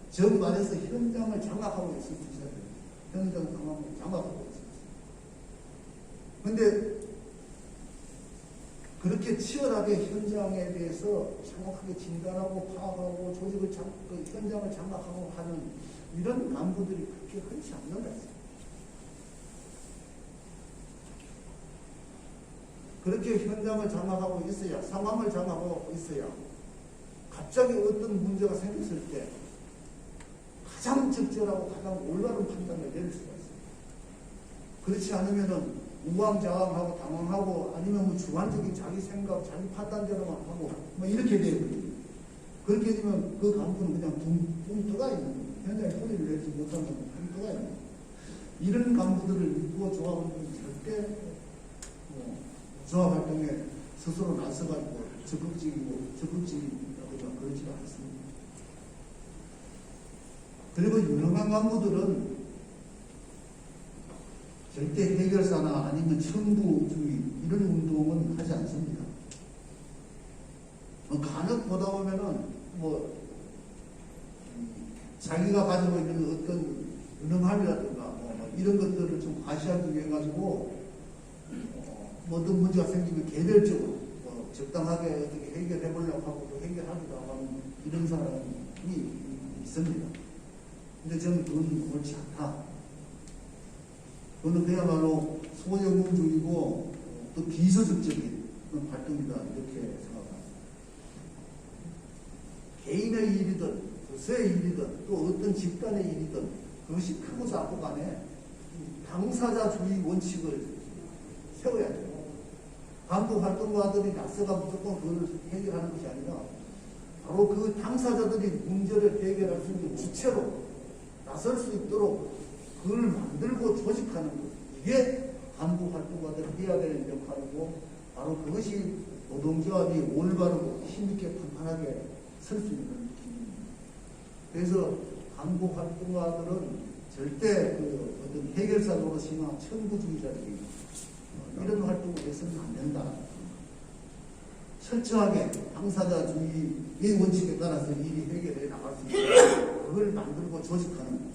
즉 말해서 현장을 장악하고 있을 수 있어야 됩니다. 현장 상황을 장악하고 있을 수 있어요. 그런데 그렇게 치열하게 현장에 대해서 정확하게 진단하고 파악하고 조직을 현장을 장악하고 하는 이런 간부들이 그렇게 흔치 않는다 했어요. 그렇게 현장을 장악하고 있어야, 상황을 장악하고 있어야 갑자기 어떤 문제가 생겼을 때 가장 적절하고 가장 올바른 판단을 내릴 수가 있어요. 그렇지 않으면은 우왕좌왕하고 당황하고 아니면 뭐 주관적인 자기 생각, 자기 판단대로만 하고 뭐 이렇게 되거든요. 그렇게 되면 그 간부는 그냥 붕 떠가 있는 거예요. 현장에 소리를 내지 못하면 붕 떠가 있는 거예요. 이런 간부들을 믿고 조합원들은 절대 조합 활동에 스스로 나서가지고 적극적이라거나 그러지가 않습니다. 그리고 유능한 간부들은 절대 해결사나 아니면 청부주의 이런 운동은 하지 않습니다. 간혹 보다 보면은 자기가 가지고 있는 어떤 유능함이라든가 이런 것들을 좀 과시하기 위해 가지고 어떤 문제가 생기면 개별적으로 적당하게 어떻게 해결해 보려고 하고 또 해결하기도 하는 이런 사람이 있습니다. 근데 저는 그건 옳지 않다. 그거는 그야말로 소영웅적이고 또 비서적적인 그런 활동이다 이렇게 생각합니다. 개인의 일이든 부서의 일이든 또 어떤 집단의 일이든 그것이 크고 작고 간에 당사자주의 원칙을 세워야 돼요. 간부 활동가들이 나서가 무조건 그걸 해결하는 것이 아니라 바로 그 당사자들이 문제를 해결할 수 있는 주체로 나설 수 있도록 그걸 만들고 조직하는 것. 이게 간부 활동가들이 해야 되는 역할이고 바로 그것이 노동조합이 올바르고 힘있게 판단하게 설 수 있는 길입니다. 그래서 간부 활동가들은 절대 그 어떤 해결사 노릇이나 천부주의자들이 이런 활동을 해서는 안 된다. 철저하게 당사자주의의 원칙에 따라서 일이 해결해 나갈 수 있도록 그걸 만들고 조직하는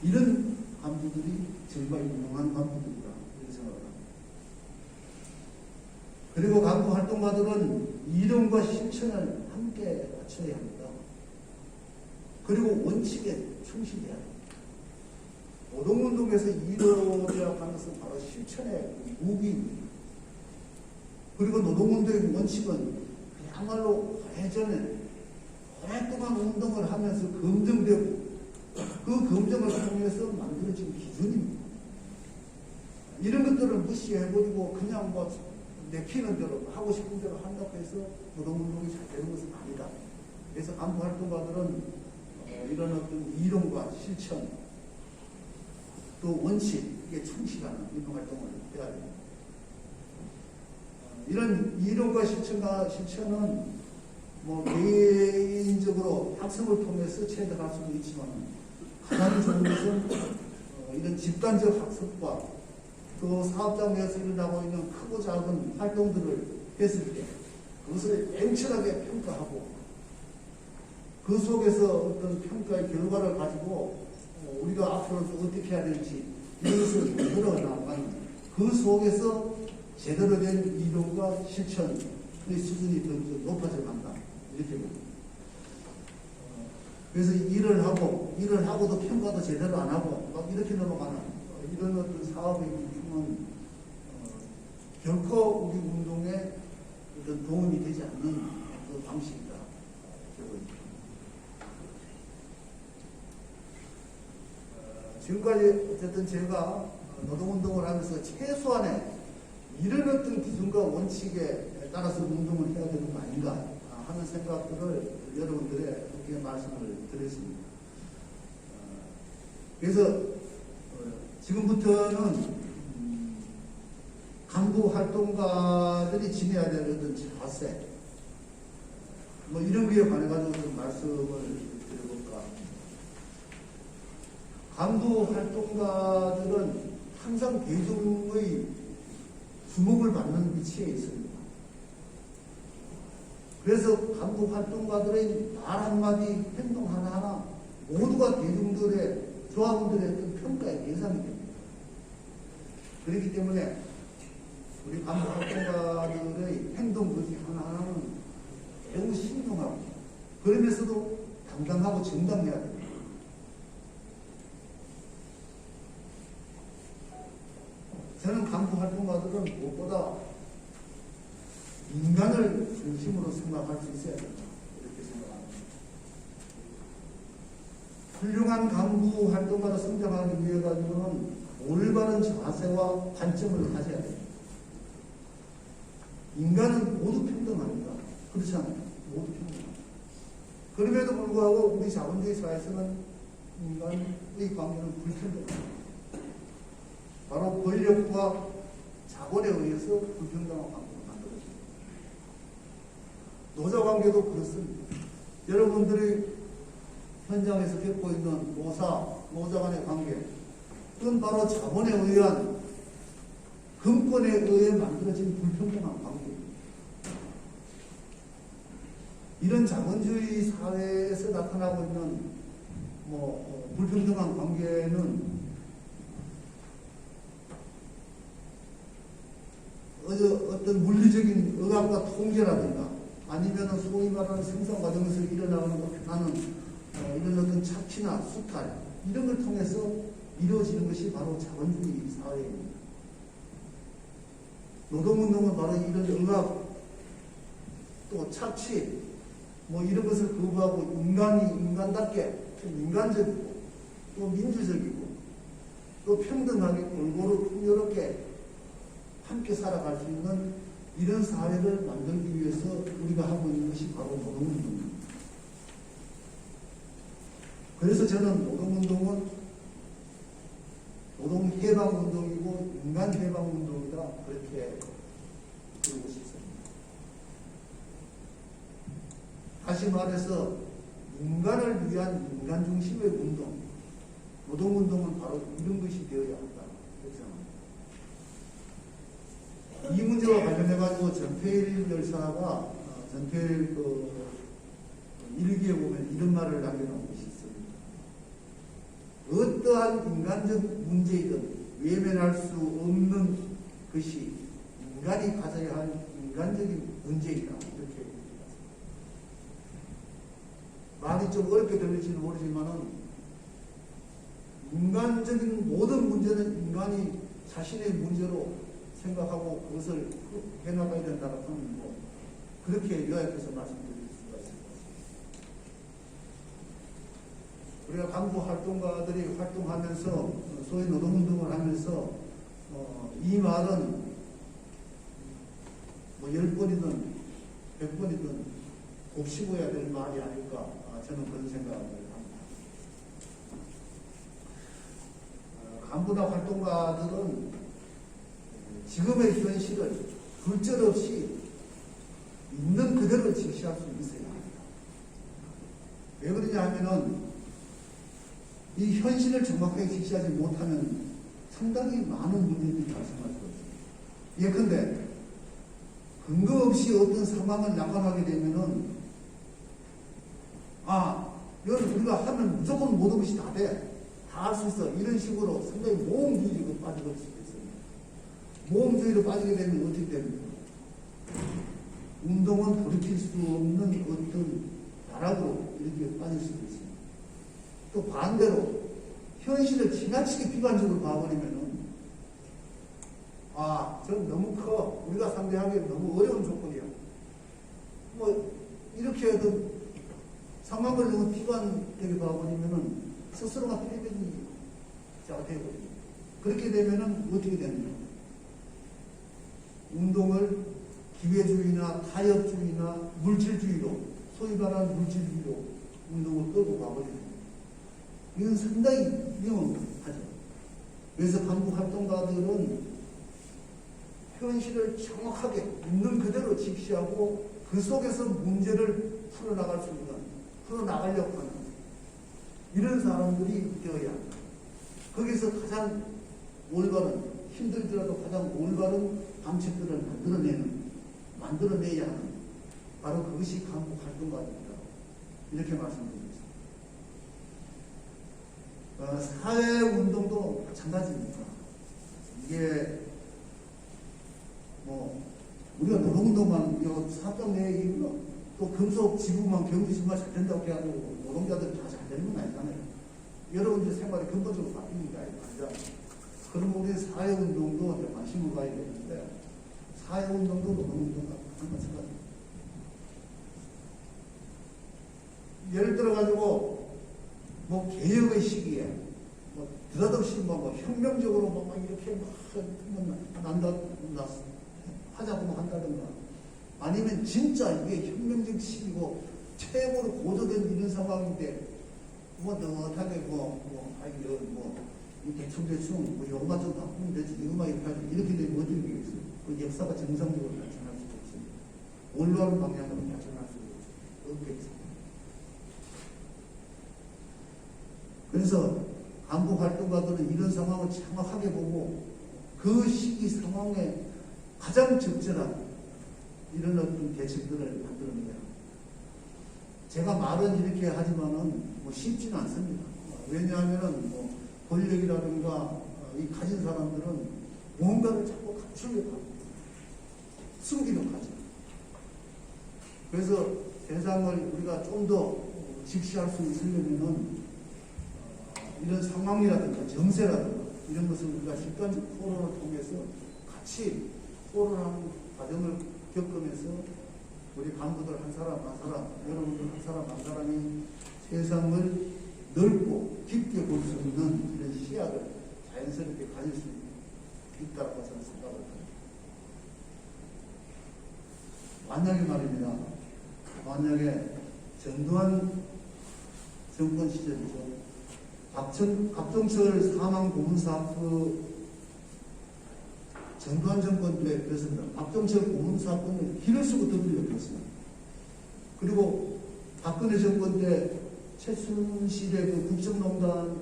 이런 간부들이 정말 유명한 간부들이다. 이렇게 생각합니다. 그리고 간부 활동가들은 이론과 실천을 함께 맞춰야 합니다. 그리고 원칙에 충실해야 합니다. 노동운동에서 이뤄야 하는 것은 바로 실천의 무기입니다. 그리고 노동운동의 원칙은 그야말로 오랫동안 운동을 하면서 검증되고 그 검증을 통해서 만들어진 기준입니다. 이런 것들을 무시해버리고 그냥 내키는 대로 하고 싶은 대로 한다고 해서 노동운동이 잘 되는 것은 아니다. 그래서 간부 활동가들은 이런 어떤 이론과 실천 또 원칙에 충실하는 이런 활동을 해야 됩니다. 이런 이론과 실천은 개인적으로 학습을 통해서 체득할 수도 있지만 가장 좋은 것은 이런 집단적 학습과 또 사업장 내에서 일어나고 있는 크고 작은 활동들을 했을 때 그것을 냉철하게 평가하고 그 속에서 어떤 평가의 결과를 가지고 우리가 앞으로 어떻게 해야 될지 이것을 만들어 나가는 그 속에서 제대로 된 이론과 실천의 수준이 더 높아져 간다. 이렇게 봅니다. 그래서 일을 하고도 평가도 제대로 안 하고 막 이렇게 넘어가는 이런 어떤 사업의 기준은 결코 우리 운동에 어떤 도움이 되지 않는 그 방식이다. 지금까지 어쨌든 제가 노동운동을 하면서 최소한의 이런 어떤 기준과 원칙에 따라서 운동을 해야 되는 거 아닌가 하는 생각들을 여러분들에게 말씀을 드렸습니다. 그래서 지금부터는 간부 활동가들이 지내야 될 어떤 자세 이런 거에 관해 가지고 좀 말씀을 드려볼까. 간부 활동가들은 항상 대중의 주목을 받는 위치에 있습니다. 그래서 간부 활동가들의 말 한마디, 행동 하나하나 모두가 대중들의, 조합원들의 평가의 대상이 됩니다. 그렇기 때문에 우리 간부 활동가들의 행동 거지 하나하나는 매우 신중하고 그러면서도 당당하고 정당해야 됩니다. 저는 간부 활동가들은 무엇보다 인간을 중심으로 생각할 수 있어야 된다. 이렇게 생각합니다. 훌륭한 간부 활동가로 성장하기 위해 가지고는 올바른 자세와 관점을 가져야 됩니다. 인간은 모두 평등합니다. 그렇지 않아요? 모두 평등합니다. 그럼에도 불구하고 우리 자본주의 사회에서는 인간의 관계는 불평등합니다. 바로 권력과 자본에 의해서 불평등한 관계가 만들어집니다. 노자관계도 그렇습니다. 여러분들이 현장에서 겪고 있는 노자 간의 관계, 그건 바로 자본에 의한 금권에 의해 만들어진 불평등한 관계입니다. 이런 자본주의 사회에서 나타나고 있는 불평등한 관계는 어떤 물리적인 억압과 통제라든가 아니면 소위 말하는 생산 과정에서 일어나는 이런 어떤 착취나 수탈 이런 걸 통해서 이루어지는 것이 바로 자본주의 사회입니다. 노동운동은 바로 이런 억압, 또 착취, 뭐 이런 것을 거부하고 인간답게 좀 인간적이고 또 민주적이고 또 평등하게 골고루 풍요롭게 함께 살아갈 수 있는 이런 사회를 만들기 위해서 우리가 하고 있는 것이 바로 노동운동입니다. 그래서 저는 노동운동은 노동해방운동이고 인간해방운동이다, 그렇게 그러고 싶습니다. 다시 말해서 인간을 위한 인간 중심의 운동, 노동운동은 바로 이런 것이 되어야 한다, 그렇게 생각합니다. 이 문제와 관련해가지고 전태일 열사가 전태일 일기에 보면 이런 말을 남겨놓은 것이 있습니다. 어떠한 인간적 문제이든 외면할 수 없는 것이 인간이 가져야 할 인간적인 문제이다, 이렇게 얘기합니다. 말이 좀 어렵게 들릴지는 모르지만은 인간적인 모든 문제는 인간이 자신의 문제로 생각하고 그것을 해나가야 된다고 하는 거, 그렇게 요약해서 말씀드릴 수가 있을 것 같습니다. 우리가 강부 활동가들이 활동하면서 소위 노동운동을 하면서 이 말은 뭐 10번이든 100번이든 곱씹어야 될 말이 아닐까, 저는 그런 생각을 합니다. 간부나 활동가들은 지금의 현실을 굴절없이 있는 그대로 직시할 수 있어야 합니다. 왜 그러냐 하면은 이 현실을 정확하게 직시하지 못하면 상당히 많은 문제들이 발생할 수 있습니다. 예컨대 근거 없이 어떤 상황을 낙관하게 되면은 이건 우리가 하면 무조건 모든 것이 다 돼. 다 할 수 있어. 이런 식으로 상당히 모험주의로 빠져버릴 수도 있습니다. 모험주의로 빠지게 되면 어떻게 됩니까? 운동은 돌이킬 수 없는 어떤 나락으로 이렇게 빠질 수도 있습니다. 또 반대로 현실을 지나치게 비관적으로 봐버리면은 저는 너무 커. 우리가 상대하기에 너무 어려운 조건이야. 뭐 이렇게 해도 상황을 너무 비관되게 봐버리면은 스스로가 피해되는 자가 되어버립니다. 그렇게 되면은 어떻게 됩니까? 운동을 기회주의나 타협주의나 물질주의로, 소위 말하는 물질주의로 운동을 끌고 가버립니다. 이건 상당히 위험하죠. 그래서 간부 활동가들은 현실을 정확하게 있는 그대로 직시하고 그 속에서 문제를 풀어나갈 수 있는, 풀어나가려고 하는 이런 사람들이 되어야 합니다. 거기서 가장 올바른, 힘들더라도 가장 올바른 방책들을 만들어내야 하는, 바로 그것이 간부 활동가입니다. 이렇게 말씀드리겠습니다. 사회운동도 마찬가지입니다. 이게 우리가 노동운동만 사업장 내에 또 금속 지구만 경기지만 잘 된다고 해가지고 노동자들이 다 잘 되는 건 아니잖아요. 여러분들 생활이 근본적으로 바뀌는 게 아니죠. 그럼 우리 사회운동도 관심을 가야 되는데, 사회운동도 노동운동과 마찬가지입니다. 예를 들어가지고 개혁의 시기에 느닷없이 혁명적으로 이렇게 하자고 한다든가, 아니면 진짜 이게 혁명적 시기고 최고로 고도된 이런 상황인데 너하게 대충 요것만 좀 바꾸면 되지, 이것만 이렇게 되면 어떻게 되겠어요? 그 역사가 정상적으로 발전할 수도 없습니다. 올바른 방향으로 발전할 수도 없겠습니다. 그래서 간부 활동가들은 이런 상황을 정확하게 보고 그 시기 상황에 가장 적절한 이런 어떤 대책들을 만들어내야 합니다. 제가 말은 이렇게 하지만은 쉽지는 않습니다. 왜냐하면은 권력이라든가 이 가진 사람들은 뭔가를 자꾸 감추려고 합니다. 숨기려고 하죠. 그래서 세상을 우리가 좀 더 직시할 수 있으려면은 이런 상황이라든가 정세라든가 이런 것을 우리가 집단적 토론을 통해서 같이 토론하는 과정을 겪으면서 우리 간부들 한 사람 한 사람, 여러분들 한 사람 한 사람이 세상을 넓고 깊게 볼 수 있는 이런 시야를 자연스럽게 가질 수 있다고 저는 생각을 합니다. 만약에 말입니다. 만약에 전두환 정권 시절이죠. 박정철 사망 고문 사건, 전두환 정권 때 그랬습니다. 박정철 고문 사건을 길을 쓰고 덮으려고 그리고 박근혜 정권 때 최순실의 그 국정농단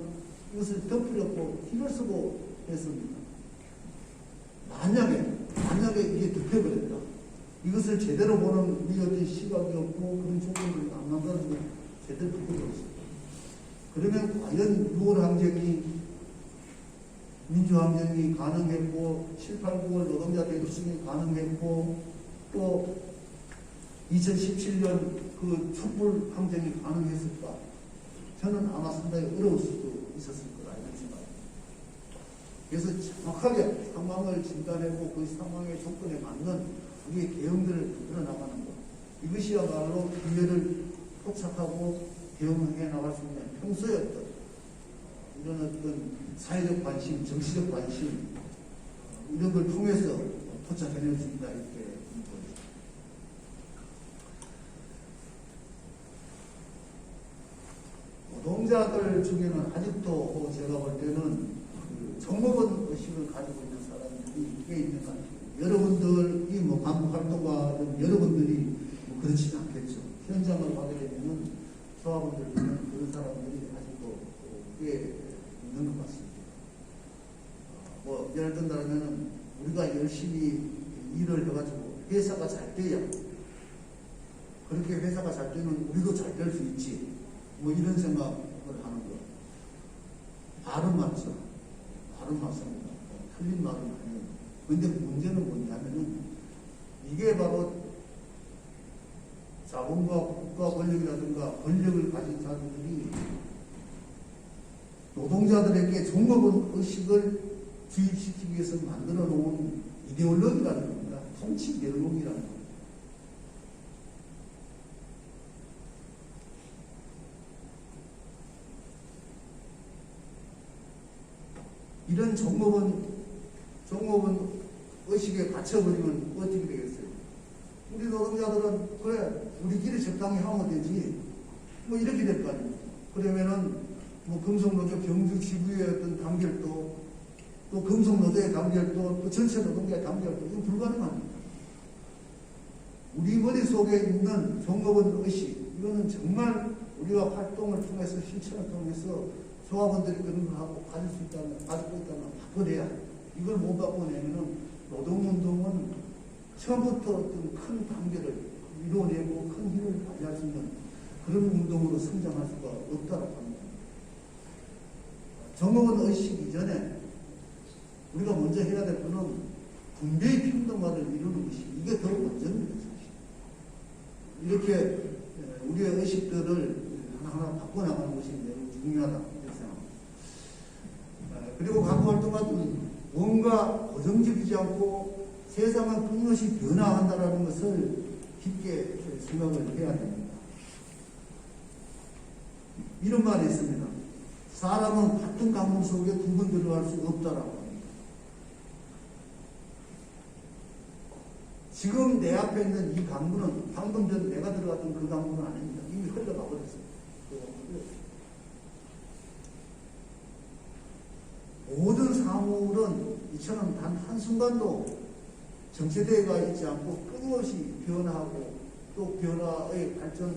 이것을 덮으려고 길을 쓰고 했습니다. 만약에 이게 덮여버렸다. 이것을 제대로 보는 우리 어떤 시각이 없고 그런 조건들이 안 남가지고 제대로 덮여버렸습니다. 그러면 과연 6월 항쟁이 민주항쟁이 가능했고 7, 8, 9월 노동자 대투쟁이 가능했고 또 2017년 그 촛불 항쟁이 가능했을까? 저는 아마 상당히 어려울 수도 있었을 거라 이런 생각입니다. 그래서 정확하게 상황을 진단하고 그 상황의 조건에 맞는 우리의 대응들을 만들어 나가는 것, 이것이야말로 기회를 포착하고 대응해 나갈 수 있는 평소의 어떤 이런 어떤 사회적 관심, 정치적 관심 이런 걸 통해서 포착해낼 수 있다 이렇게 보입니다. 노동자들 중에는 아직도 제가 볼 때는 그 정보원 의식을 가지고 있는 사람들이 꽤 있는 것 같아요. 여러분들이 뭐 간부 활동가는 여러분들이 뭐 그렇지는 않겠죠. 현장을 받아내면 소화분들 보면 그런 사람들이 아직도 꽤 있는 것 같습니다. 뭐 예를 든다면 우리가 열심히 일을 해가지고 회사가 잘 돼야 그렇게 회사가 잘 되면 우리도 잘 될 수 있지. 뭐 이런 생각을 하는 거. 말은 맞죠. 말은 맞습니다. 틀린 말은 아니에요. 근데 문제는 뭐냐면은 이게 바로 자본과 국가 권력이라든가 권력을 가진 자들이 노동자들에게 종업원 의식을 주입시키기 위해서 만들어 놓은 이데올로기라는 겁니다. 통치 이데올로기라는 겁니다. 이런 종업원 의식에 갇혀버리면 어떻게 되겠어요? 우리 노동자들은 그래 우리끼리 적당히 하면 되지 뭐 이렇게 될 거 아닙니까? 그러면은 뭐 금속노조 경주 지부의 어떤 단결도 또 금속노조의 단결도 또 전체 노동자의 단결도 이거 불가능합니다. 우리 머릿속에 있는 종업원 의식 이거는 정말 우리가 활동을 통해서 실천을 통해서 조합원들이 그런 걸 하고 가질 수 있다면 가지고 있다면 바꿔내야 이걸 못 바꿔내면은 노동운동은 처음부터 어떤 큰 단계를 이뤄내고 큰 힘을 발휘할 수 있는 그런 운동으로 성장할 수가 없다고 합니다. 종업원 의식 이전에 우리가 먼저 해야 될 것은 분배의 평등화를 이루는 것이 이게 더 먼저입니다. 사실. 이렇게 우리의 의식들을 하나하나 바꿔나가는 것이 매우 중요하다 이렇게 생각합니다. 그리고 간부 활동가들은 뭔가 고정적이지 않고 세상은 끊임없이 변화한다는 것을 깊게 생각을 해야 됩니다. 이런 말이 있습니다. 사람은 같은 강문 속에 두 번 들어갈 수 없다라고 합니다. 지금 내 앞에 있는 이 강문은 방금 전 내가 들어갔던 그 강문은 아닙니다. 이미 흘러가 버렸어요. 모든 사물은 이처럼 단 한순간도 정체되어가 있지 않고 끊임없이 변화하고 또 변화의 발전을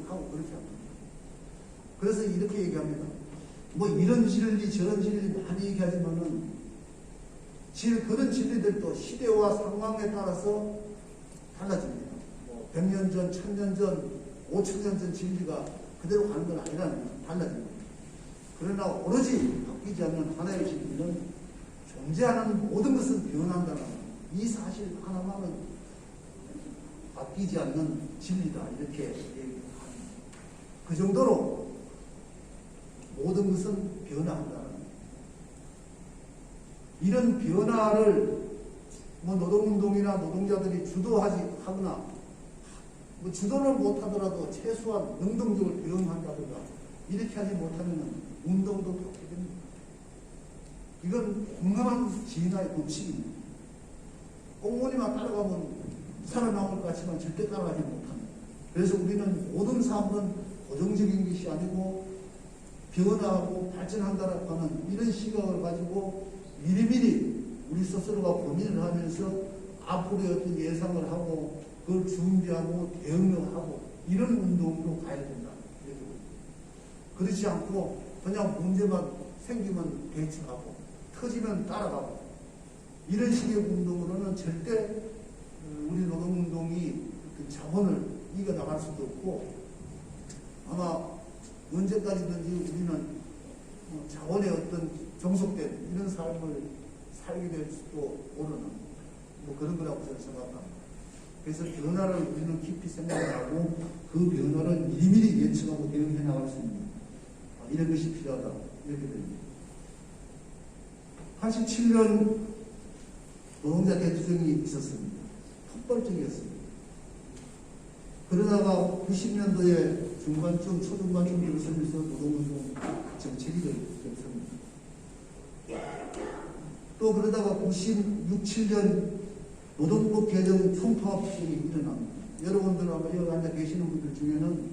하고 그렇게 합니다. 그래서 이렇게 얘기합니다. 뭐 이런 진리 저런 진리 많이 얘기하지만은 그런 진리들도 시대와 상황에 따라서 달라집니다. 뭐 100년 전, 1000년 전, 5000년 전 진리가 그대로 가는 건 아니라는 거죠. 달라집니다. 그러나 오로지 바뀌지 않는 하나의 진리는 존재하는 모든 것은 변한다는 이 사실 하나만은 바뀌지 않는 진리다 이렇게 얘기합니다. 그 정도로 모든 것은 변화한다는 이런 변화를 뭐 노동운동이나 노동자들이 하거나 뭐 주도를 못하더라도 최소한 능동적으로 대응한다든가 이렇게 하지 못하면 운동도 그렇게 됩니다. 이건 공감한 지인의 법칙입니다. 공무원이만 따라가면 살아남을 것 같지만 절대 따라가지 못합니다. 그래서 우리는 모든 사업은 고정적인 것이 아니고 변화하고 발전한다라고 하는 이런 시각을 가지고 미리미리 우리 스스로가 고민을 하면서 앞으로의 어떤 예상을 하고 그걸 준비하고 대응하고 이런 운동으로 가야 된다. 그렇지 않고 그냥 문제만 생기면 대처하고 터지면 따라가고 이런 식의 운동으로는 절대 우리 노동운동이 그 자본을 이겨나갈 수도 없고 아마 언제까지든지 우리는 자본의 어떤 종속된 이런 삶을 살게 될 수도 모르는 뭐 그런 거라고 저는 생각합니다. 그래서 변화를 우리는 깊이 생각하고 그 변화를 미리미리 예측하고 대응해 나갈 수 있는 이런 것이 필요하다 이렇게 됩니다. 87년 노동자 대투쟁이 있었습니다. 폭발적이었습니다. 그러다가 90년도에 중반쯤 초중반쯤 들어서면서 노동운동 정책이 됐습니다. 또 그러다가 96, 7년 노동법 개정 총파업이 일어납니다. 여러분들 아마 여기 앉아 계시는 분들 중에는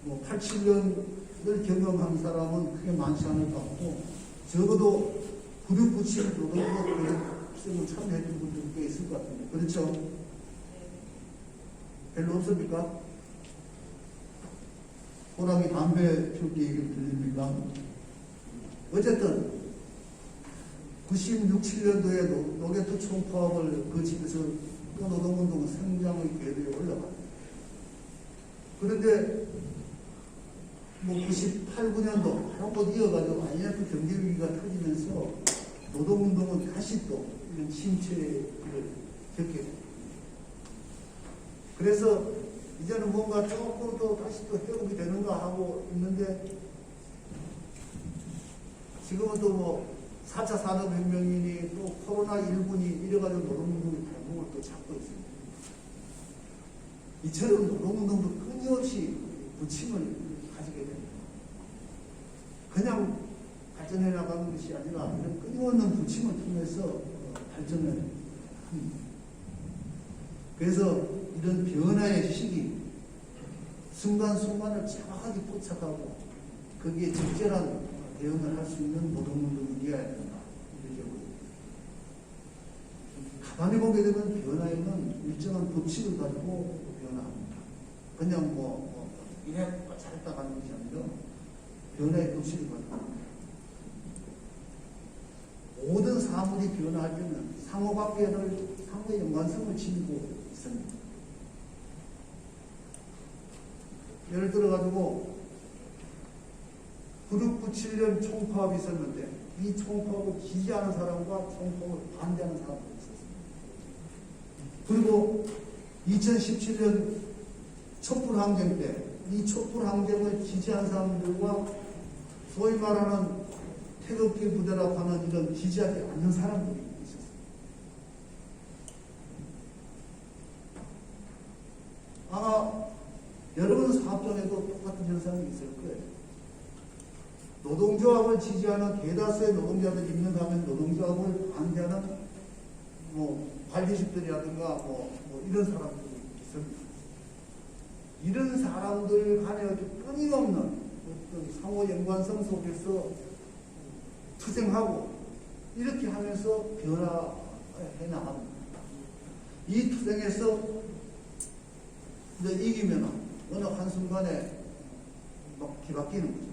뭐 87년을 경험한 사람은 크게 많지 않을 것 같고 적어도 96, 97 노동법 개정을 참여했던 분들 꽤 있을 것 같은데 그렇죠? 별로 없습니까? 호랑이 담배 피우기 얘기를 들립니까? 어쨌든 96, 7년도에 노개토 총파업을 거치면서 또 노동운동은 성장의 궤도에 올라갑니다. 그런데 뭐 98, 9년도 한번 이어가지고 IMF 경제위기가 터지면서 노동운동은 다시 또 이런 침체를 겪게 됩니다. 그래서 이제는 뭔가 조금 더 다시 또 회복이 되는가 하고 있는데 지금은 또 뭐 4차 산업혁명이니 또 코로나19니 이래가지고 노동운동이 발목을 또 잡고 있습니다. 이처럼 노동운동도 끊임없이 부침을 가지게 됩니다. 그냥 발전해 나가는 것이 아니라 이런 끊임없는 부침을 통해서 발전을 합니다. 그래서 이런 변화의 시기, 순간순간을 정확하게 포착하고 거기에 적절한 대응을 할 수 있는 노동운동이 되어야 된다. 이렇게 보입니다. 가만히 보게 되면 변화에는 일정한 법칙을 가지고 변화합니다. 그냥 이래 잘했다 가는 것이 아니라 변화의 법칙을 가지고 모든 사물이 변화할 때는 상호관계를 상호의 연관성을 지니고 있습니다. 예를 들어가지고 9697년 총파업이 있었는데 이 총파업을 지지하는 사람과 총파업을 반대하는 사람도 있었습니다. 그리고 2017년 촛불항쟁 때 이 촛불항쟁을 지지한 사람들과 소위 말하는 태극기 부대라고 하는 이런 지지하지 않는 사람들이 있었습니다. 아마 여러분 사업장에도 똑같은 현상이 있을 거예요. 노동조합을 지지하는 대다수의 노동자들이 있는가 하면 노동조합을 반대하는 관리직들이라든가 이런 사람들이 있습니다. 이런 사람들 간에 끊임없는 어떤 상호 연관성 속에서 투쟁하고 이렇게 하면서 변화해 나갑니다. 이 투쟁에서 이제 이기면 어느 한순간에 막 뒤바뀌는 거죠.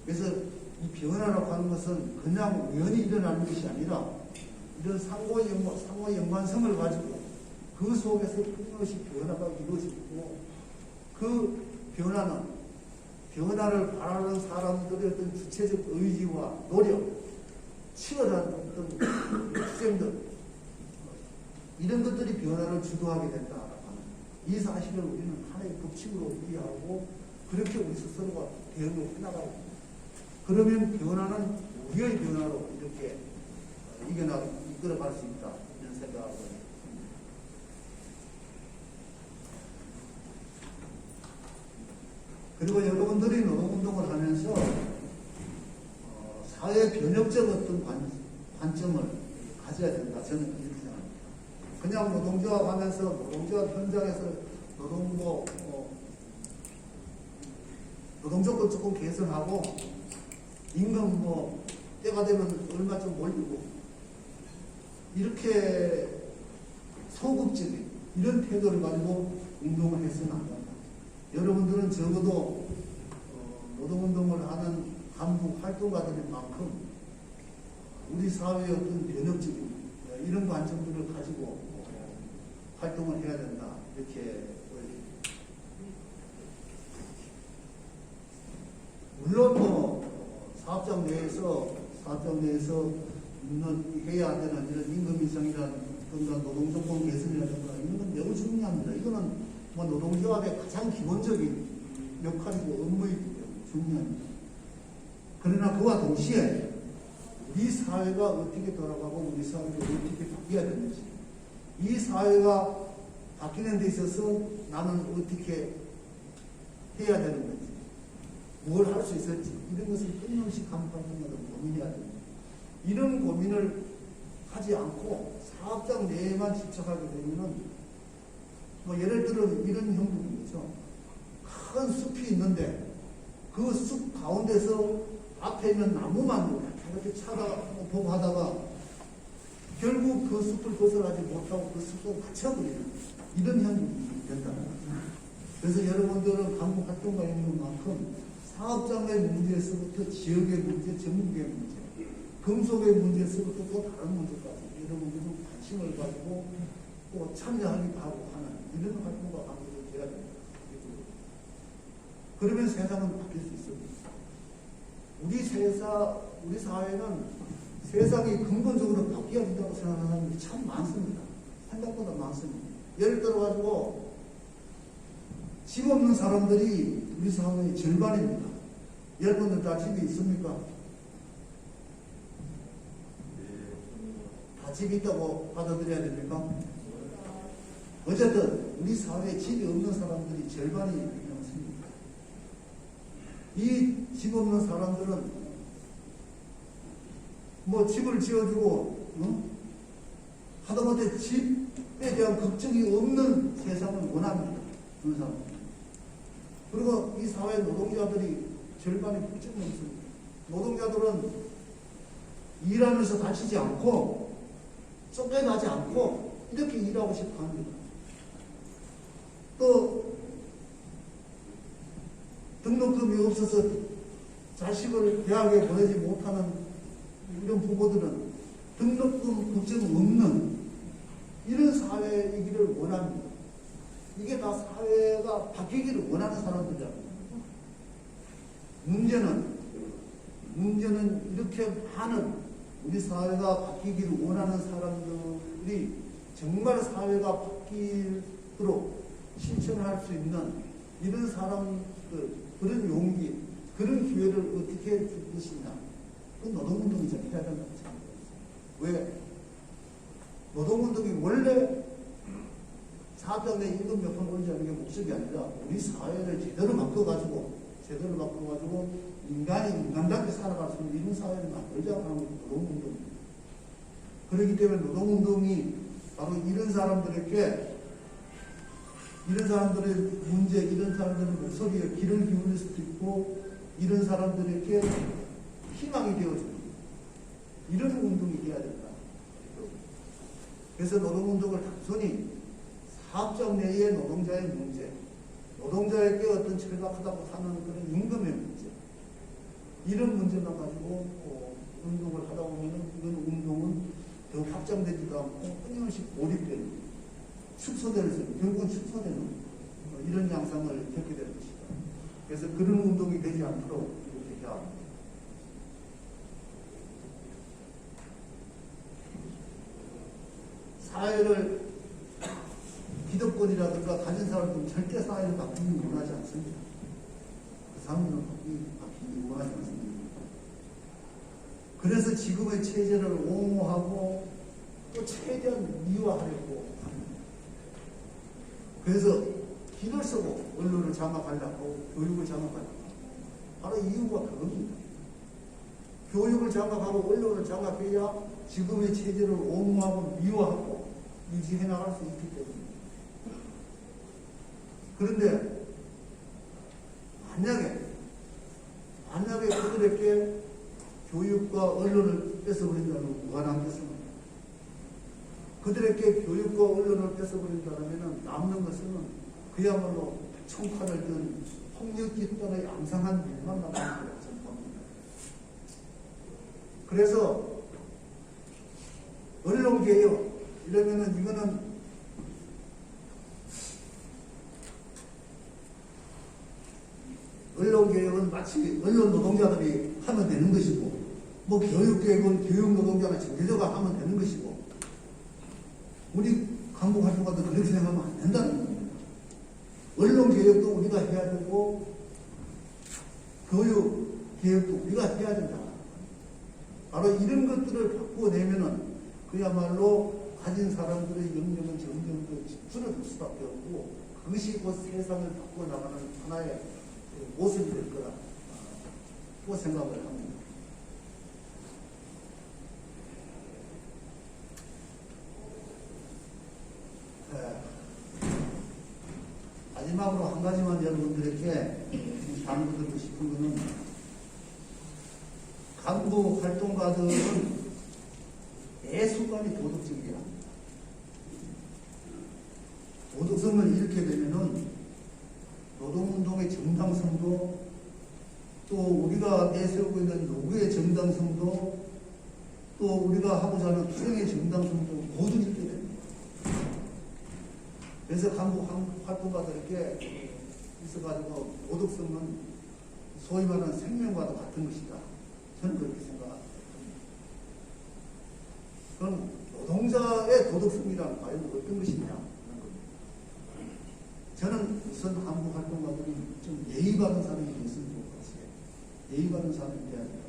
그래서 이 변화라고 하는 것은 그냥 우연히 일어나는 것이 아니라 이런 상호 연관성을 가지고 그 속에서 끊임없이 변화가 이루어지고 그 변화를 바라는 사람들의 어떤 주체적 의지와 노력, 치열한 어떤 투쟁들 이런 것들이 변화를 주도하게 된다라고 하는 이 사실을 우리는 하나의 법칙으로 이해하고 그렇게 우리 스스로가 대응을 해나가야 됩니다. 그러면 변화는 우리의 변화로 이렇게 이끌어갈 수 있다 이런 생각을 합니다. 그리고 여러분들이 노동운동을 하면서 사회 변혁적 어떤 관점을 가져야 된다. 저는 이렇게 생각합니다. 그냥 노동조합 하면서 노동조합 현장에서 노동조건 조금 개선하고 임금 때가 되면 얼마 좀 올리고 이렇게 소극적인 이런 태도를 가지고 운동을 해서는 안 된다. 여러분들은 적어도 노동운동을 하는 간부 활동가들인 만큼 우리 사회의 어떤 변혁적인 이런 관점들을 가지고 활동을 해야 된다. 이렇게 물론 사업장 내에서 해야 되는 이런 임금 인상이라든가 노동조건 개선이라든가 이런 건 매우 중요합니다. 이거는 노동조합의 가장 기본적인 역할이고 업무이기 때문에 중요합니다. 그러나 그와 동시에 우리 사회가 어떻게 돌아가고 우리 사회가 어떻게 바뀌어야 되는지 이 사회가 바뀌는 데 있어서 나는 어떻게 해야 되는 건지 뭘 할 수 있을지 이런 것을 끊임없이 간파하면서 고민해야 됩니다. 이런 고민을 하지 않고 사업장 내에만 집착하게 되면은 예를 들어 이런 형국이죠. 큰 숲이 있는데 그 숲 가운데서 앞에 있는 나무만 이렇게 보고 하다가 결국 그 숲을 벗어나지 못하고 그 숲으로 갇혀버리는 이런 형국이 된다는 거죠. 그래서 여러분들은 간부 활동가인 만큼 사업장의 문제에서부터 지역의 문제, 전국의 문제, 금속의 문제에서부터 또 다른 문제까지 여러분들은 관심을 가지고 또 참여하기도 하고 하는 이런 활동과 관계를 해야 됩니다. 그러면 세상은 바뀔 수 있습니다. 우리 사회는 세상이 근본적으로 바뀌어야 된다고 생각하는 사람들이 참 많습니다. 생각보다 많습니다. 예를 들어가지고 집 없는 사람들이 우리 사회의 절반입니다. 여러분들 다 집이 있습니까? 다 집이 있다고 받아들여야 됩니까? 어쨌든 우리 사회에 집이 없는 사람들이 절반이 넘습니다. 이 집 없는 사람들은 집을 지어주고 하다못해 집에 대한 걱정이 없는 세상을 원합니다. 그런 사람. 그리고 이 사회 노동자들이 절반이 훌쩍 넘습니다. 노동자들은 일하면서 다치지 않고 쫓겨나지 않고 이렇게 일하고 싶어 합니다. 또 등록금이 없어서 자식을 대학에 보내지 못하는 이런 부모들은 등록금 걱정 없는 이런 사회이기를 원합니다. 이게 다 사회가 바뀌기를 원하는 사람들이잖아요. 문제는 이렇게 많은 우리 사회가 바뀌기를 원하는 사람들이 정말 사회가 바뀌도록 실천할 수 있는 이런 사람들, 그런 용기, 그런 기회를 어떻게 줄 것이냐. 그 노동운동이 좀 해야 된다고 생각합니다. 왜? 노동운동이 원래 사업장 내 임금 몇 번 올리자는 게 목적이 아니라 우리 사회를 제대로 바꿔가지고 인간이 인간답게 살아갈 수 있는 이런 사회를 만들자고 하는 게 노동운동입니다. 그렇기 때문에 노동운동이 바로 이런 사람들의 문제, 이런 사람들의 목소리에 귀를 기울일 수도 있고 이런 사람들에게 희망이 되어줍니다. 이런 운동이 돼야 된다. 그래서 노동운동을 단순히 사업장 내의 노동자의 문제, 노동자에게 어떤 절박하다고 하는 그런 임금의 문제, 이런 문제만 가지고 운동을 하다 보면 이런 운동은 더 확장되지도 않고 끊임없이 고립되는, 결국은 축소되는 이런 양상을 겪게 되는 것이다. 그래서 그런 운동이 되지 않도록 이렇게 해야 합니다. 사회를 기득권이라든가 가진 사람들은 절대 사회를 바꾸기 원하지 않습니다. 그 사람들은 바뀌기 원하지 않습니다. 그래서 지금의 체제를 옹호하고 또 최대한 미화하려고 합니다. 그래서 길을 쓰고 언론을 장악하려고 교육을 장악하려고 바로 이유가 그겁니다. 교육을 장악하고 언론을 장악해야 지금의 체제를 옹호하고 미화하고 유지해 나갈 수 있기 때문입니다. 그런데 만약에 그들에게 교육과 언론을 뺏어버린다면 무관하겠습니다. 그들에게 교육과 언론을 뺏어버린다면 남는 것은 그야말로 총칼을 든 폭력기단의 앙상한 일만 남는 거라고 생각합니다. 그래서 언론개혁 이러면은 이거는 언론개혁은 마치 언론 노동자들이 하면 되는 것이고, 뭐 교육개혁은 교육노동자나 정제자가 하면 되는 것이고, 우리 강북활동가도 그렇게 생각하면 안 된다는 겁니다. 언론개혁도 우리가 해야 되고, 교육개혁도 우리가 해야 된다. 바로 이런 것들을 바꿔내면은 그야말로 가진 사람들의 영역은 점점 더 줄어들 수밖에 없고, 그것이 곧 세상을 바꿔나가는 하나의 모습이 될 거라고 생각을 합니다. 마지막으로 한 가지만 여러분들에게 당부드리고 싶은 것은, 간부 활동가들은 애수관이 도덕적이야. 도덕성을 잃게 되면은 노동운동의 정당성도, 또 우리가 내세우고 있는 노구의 정당성도, 또 우리가 하고자 하는 투쟁의 정당성도 모두 잃게 됩니다. 그래서 간부 활동가들에게 있어가지고 도덕성은 소위 말하는 생명과도 같은 것이다. 저는 그렇게 생각합니다. 그럼 노동자의 도덕성이란 과연 어떤 것이냐 하는 겁니다. 저는 우선 간부 활동가들이 좀 예의 바른 사람이 됐으면 좋을 것 같아요. 예의 바른 사람이 돼야 돼요.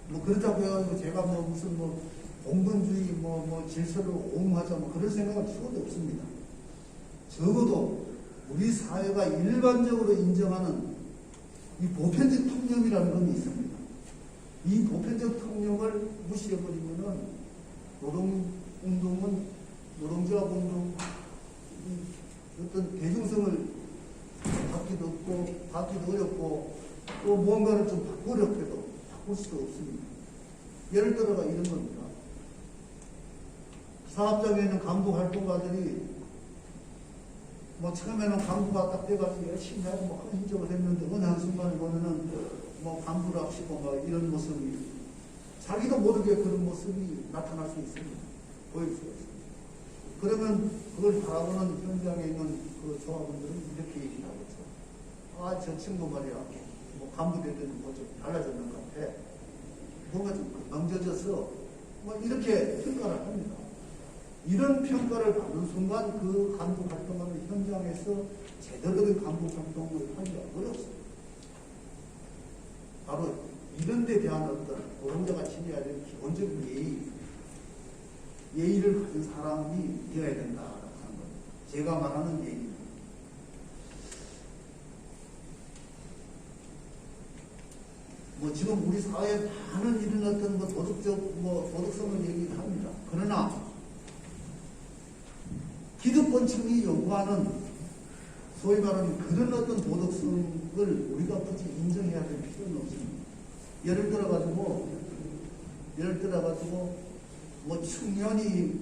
뭐 그렇다고 해가지고 제가 뭐 무슨 뭐 공분주의 뭐 질서를 옹호하자 뭐 그런 생각은 필요도 없습니다. 적어도 우리 사회가 일반적으로 인정하는 이 보편적 통념이라는 건 있습니다. 이 보편적 통념을 무시해버리면은 노동운동은, 노동조합운동, 어떤 대중성을 받기도 없고, 받기도 어렵고, 또 무언가를 좀 바꾸려고 해도 바꿀 수도 없습니다. 예를 들어가 이런 겁니다. 사업장에 있는 간부 활동가들이 뭐 처음에는 간부가 딱 돼가지고 열심히 하고 뭐 헌신적으로 했는데 어느 한순간에 보면은 뭐 간부랍시고 뭐 이런 모습이 자기도 모르게 그런 모습이 나타날 수 있습니다. 보일 수가 있습니다. 그러면 그걸 바라보는 현장에 있는 그 조합원들은 이렇게 얘기하겠죠. 아, 저 친구 말이야. 뭐 간부 됐더니 뭐 좀 달라졌는 것 같아. 뭔가 좀 망져져서 뭐 이렇게 평가를 합니다. 이런 평가를 받는 순간 그 간부 활동하는 현장에서 제대로 된 간부 활동을 하기가 어렵습니다. 바로 이런 데 대한 어떤 노동자가 지녀야 될 기본적인 예의를 가진 사람이 되어야 된다라고 하는 겁니다. 제가 말하는 예의입니다. 뭐 지금 우리 사회에 많은 이런 어떤 뭐 도덕성을 얘기합니다. 그러나 기득권층이 요구하는 소위 말하는 그런 어떤 도덕성을 우리가 굳이 인정해야 될 필요는 없습니다. 예를 들어가지고 뭐 청년이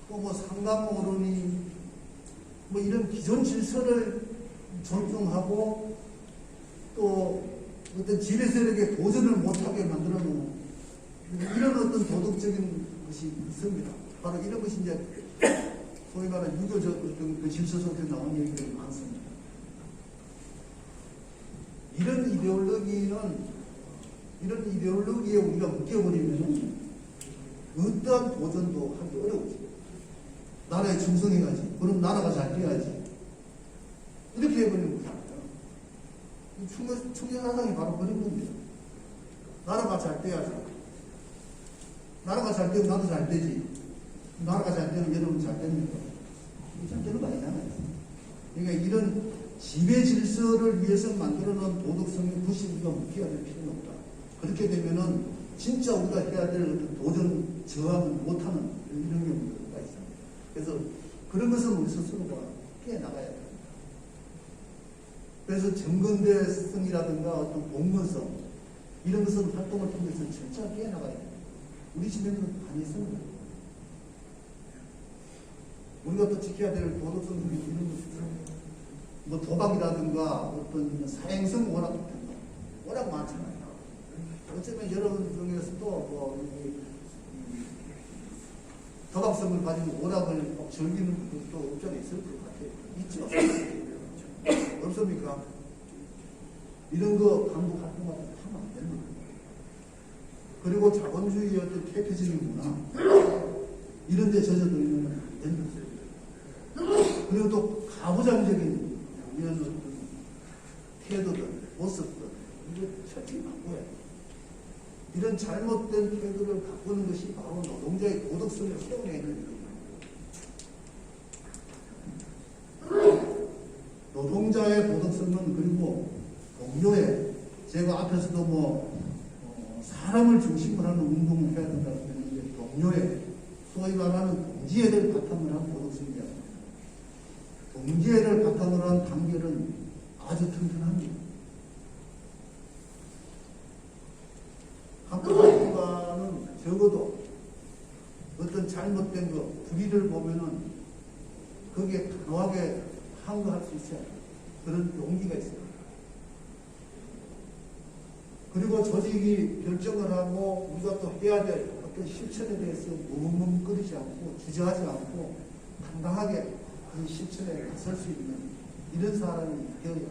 또 뭐 상담어른이 뭐 이런 기존 질서를 존중하고 또 어떤 지배 세력에 도전을 못하게 만들어 놓은 이런 어떤 도덕적인 것이 있습니다. 바로 이런 것이 이제 소위 말하는 유교적 그 질서 속에 나온 얘기들이 많습니다. 이런 이데올로기에 우리가 묶여버리면 어떠한 도전도 하기 어려워져요. 나라에 충성해야지. 그럼 나라가 잘 돼야지. 이렇게 해버리는 거잖아요. 충성사상이 바로 그런 겁니다. 나라가 잘 돼야지. 나라가 잘 되면 나도 잘 되지. 나라가 잘 되면 여러분 잘 되는 거. 잘 되는 거 아니잖아요. 그러니까 이런 지배 질서를 위해서 만들어 놓은 도덕성의 부실과 무기가 될 필요는 없다. 그렇게 되면은 진짜 우리가 해야 될 어떤 도전, 저항을 못하는 이런 경우가 있습니다. 그래서 그런 것은 우리 스스로가 깨나가야 됩니다. 그래서 정근대성이라든가 어떤 공무성, 이런 것은 활동을 통해서 철저하게 깨나가야 됩니다. 우리 집에는 많이 있습니다. 우리가 또 지켜야 될 도덕성 중에 이런 것이 뭐 도박이라든가 어떤 사행성 워낙 많잖아요. 어쩌면 여러분 중에서도 뭐 도박성을 가지고 오락을 즐기는 것도 없잖아 있을 것 같아요. 있죠? 없습니까? 이런 거 강도 활동하면 하면 안 됩니다. 그리고 자본주의의 어떤 퇴폐적인 문화 이런 데 젖어들면 안 됩니다. 그리고 또 가부장적인 이런 어떤 태도들, 모습들 이거 철저히 바꿔야 돼요. 이런 잘못된 태도를 바꾸는 것이 바로 노동자의 도덕성을 세워내는 일입니다. 노동자의 도덕성은 그리고 동료의 제가 앞에서도 사람을 중심으로 하는 운동을 해야 된다고 했는데 동료의 소위 말하는 동지애를 바탕으로 한 도덕성이야. 동지애를 바탕으로 한 단결은 아주 튼튼합니다. 학교가는 적어도 어떤 잘못된 거, 불의를 보면은 거기에 단호하게 항거할 수 있어야 해요. 그런 용기가 있어요. 그리고 조직이 결정을 하고 우리가 또 해야 될 어떤 실천에 대해서 뭉뭉거리지 않고 주저하지 않고 당당하게 그 실천에 나설 수 있는 이런 사람이 되어야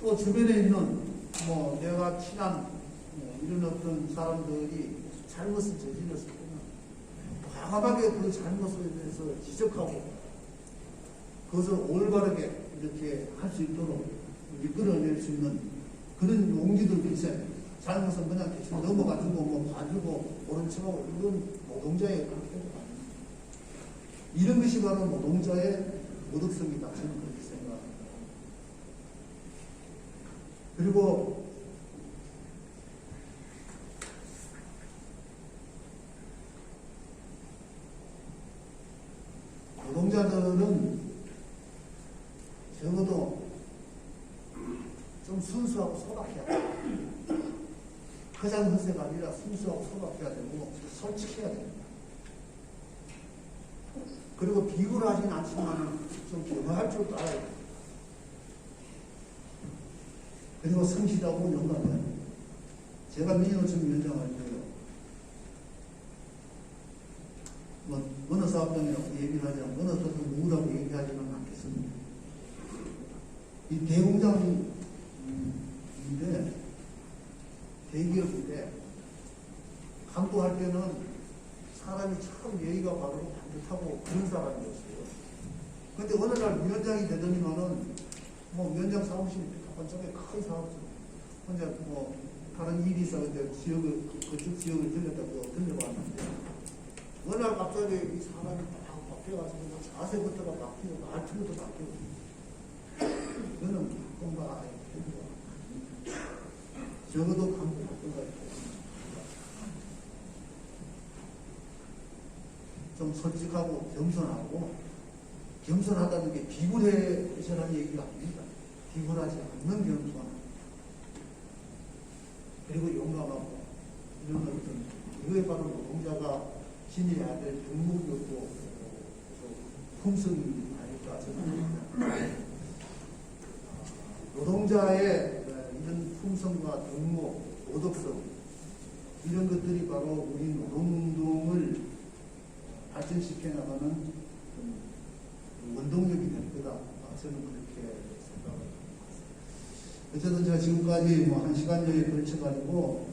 또 주변에 있는 내가 친한 이런 어떤 사람들이 잘못을 저질렀을 때는 과감하게 그 잘못에 대해서 지적하고 그것을 올바르게 이렇게 할 수 있도록 이끌어낼 수 있는 그런 용기들도 있어요. 잘못은 그냥 대충 넘어가지고 봐주고 오른 척하고 이건 노동자의 그런 태도가 아닙니다. 이런 것이 바로 노동자의 도덕성이다. 저는 그렇게 생각합니다. 그리고 노동자들은 적어도 좀 순수하고 소박해야 돼요. 가장 허세가 아니라 순수하고 소박해야 되고 솔직해야 됩니다. 그리고 비굴 하진 않지만 좀 겸허할 줄도 알아야 돼요. 그리고 성실하고 용감해야 돼요. 제가 민주노총 위원장을 할 때요. 어느 사업장이라고 얘기를 하지 않고 어느 사업장 누구라고 얘기하지는 않겠습니다. 이 대공장인데 대기업인데 강구할 때는 사람이 참 예의가 바르고 반듯하고 그런 사람이었어요. 근데 어느 날 위원장이 되더니만은 위원장 사무실이 반짝에 큰 사업장 혼자 다른 일이 있었는데 그쪽 지역을 들려봤는데 어느 날 갑자기 이 사람이 딱 바뀌어가지고 자세부터가 바뀌고 말투부터 바뀌고 이거는 뭔가 적어도 강구 바꾼다. 좀 솔직하고 겸손하다는 게 비굴해서라는 얘기가 아닙니다. 비굴하지 않는 겸손. 그리고 용감하고 이런 어떤 이거에 바로 노동자가 지녀야 될 덕목이었고 품성이 아닐까 저는 노동자의 이런 품성과 덕목, 도덕성 이런 것들이 바로 우리 노동운동을 발전시켜 나가는 원동력이 될 거다. 저는 그렇게 생각합니다. 어쨌든 제가 지금까지 1시간여에 걸쳐가지고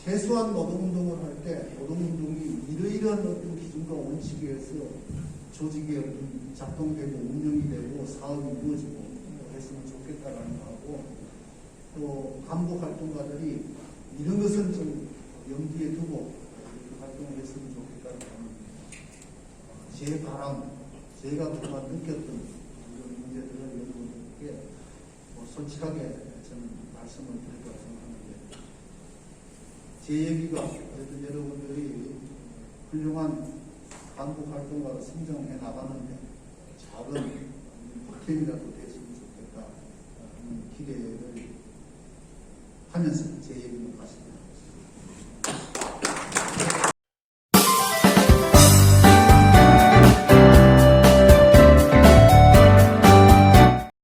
최소한 노동운동을 할 때 노동운동이 이러이러한 어떤 기준과 원칙에 의해서 조직이 어떤 작동되고 운영이 되고 사업이 이루어지고 했으면 좋겠다라는 거하고 또 간부 활동가들이 이런 것은 좀 염두에 두고 제 바람, 제가 그동안 느꼈던 이런 문제들을 여러분들께 솔직하게 저는 말씀을 드리고 생각하는데, 제 얘기가 어쨌든 여러분들이 훌륭한 간부 활동가로 성장해 나가는데 작은 보탬이라도 됐으면 좋겠다 하는 기대를 하면서 제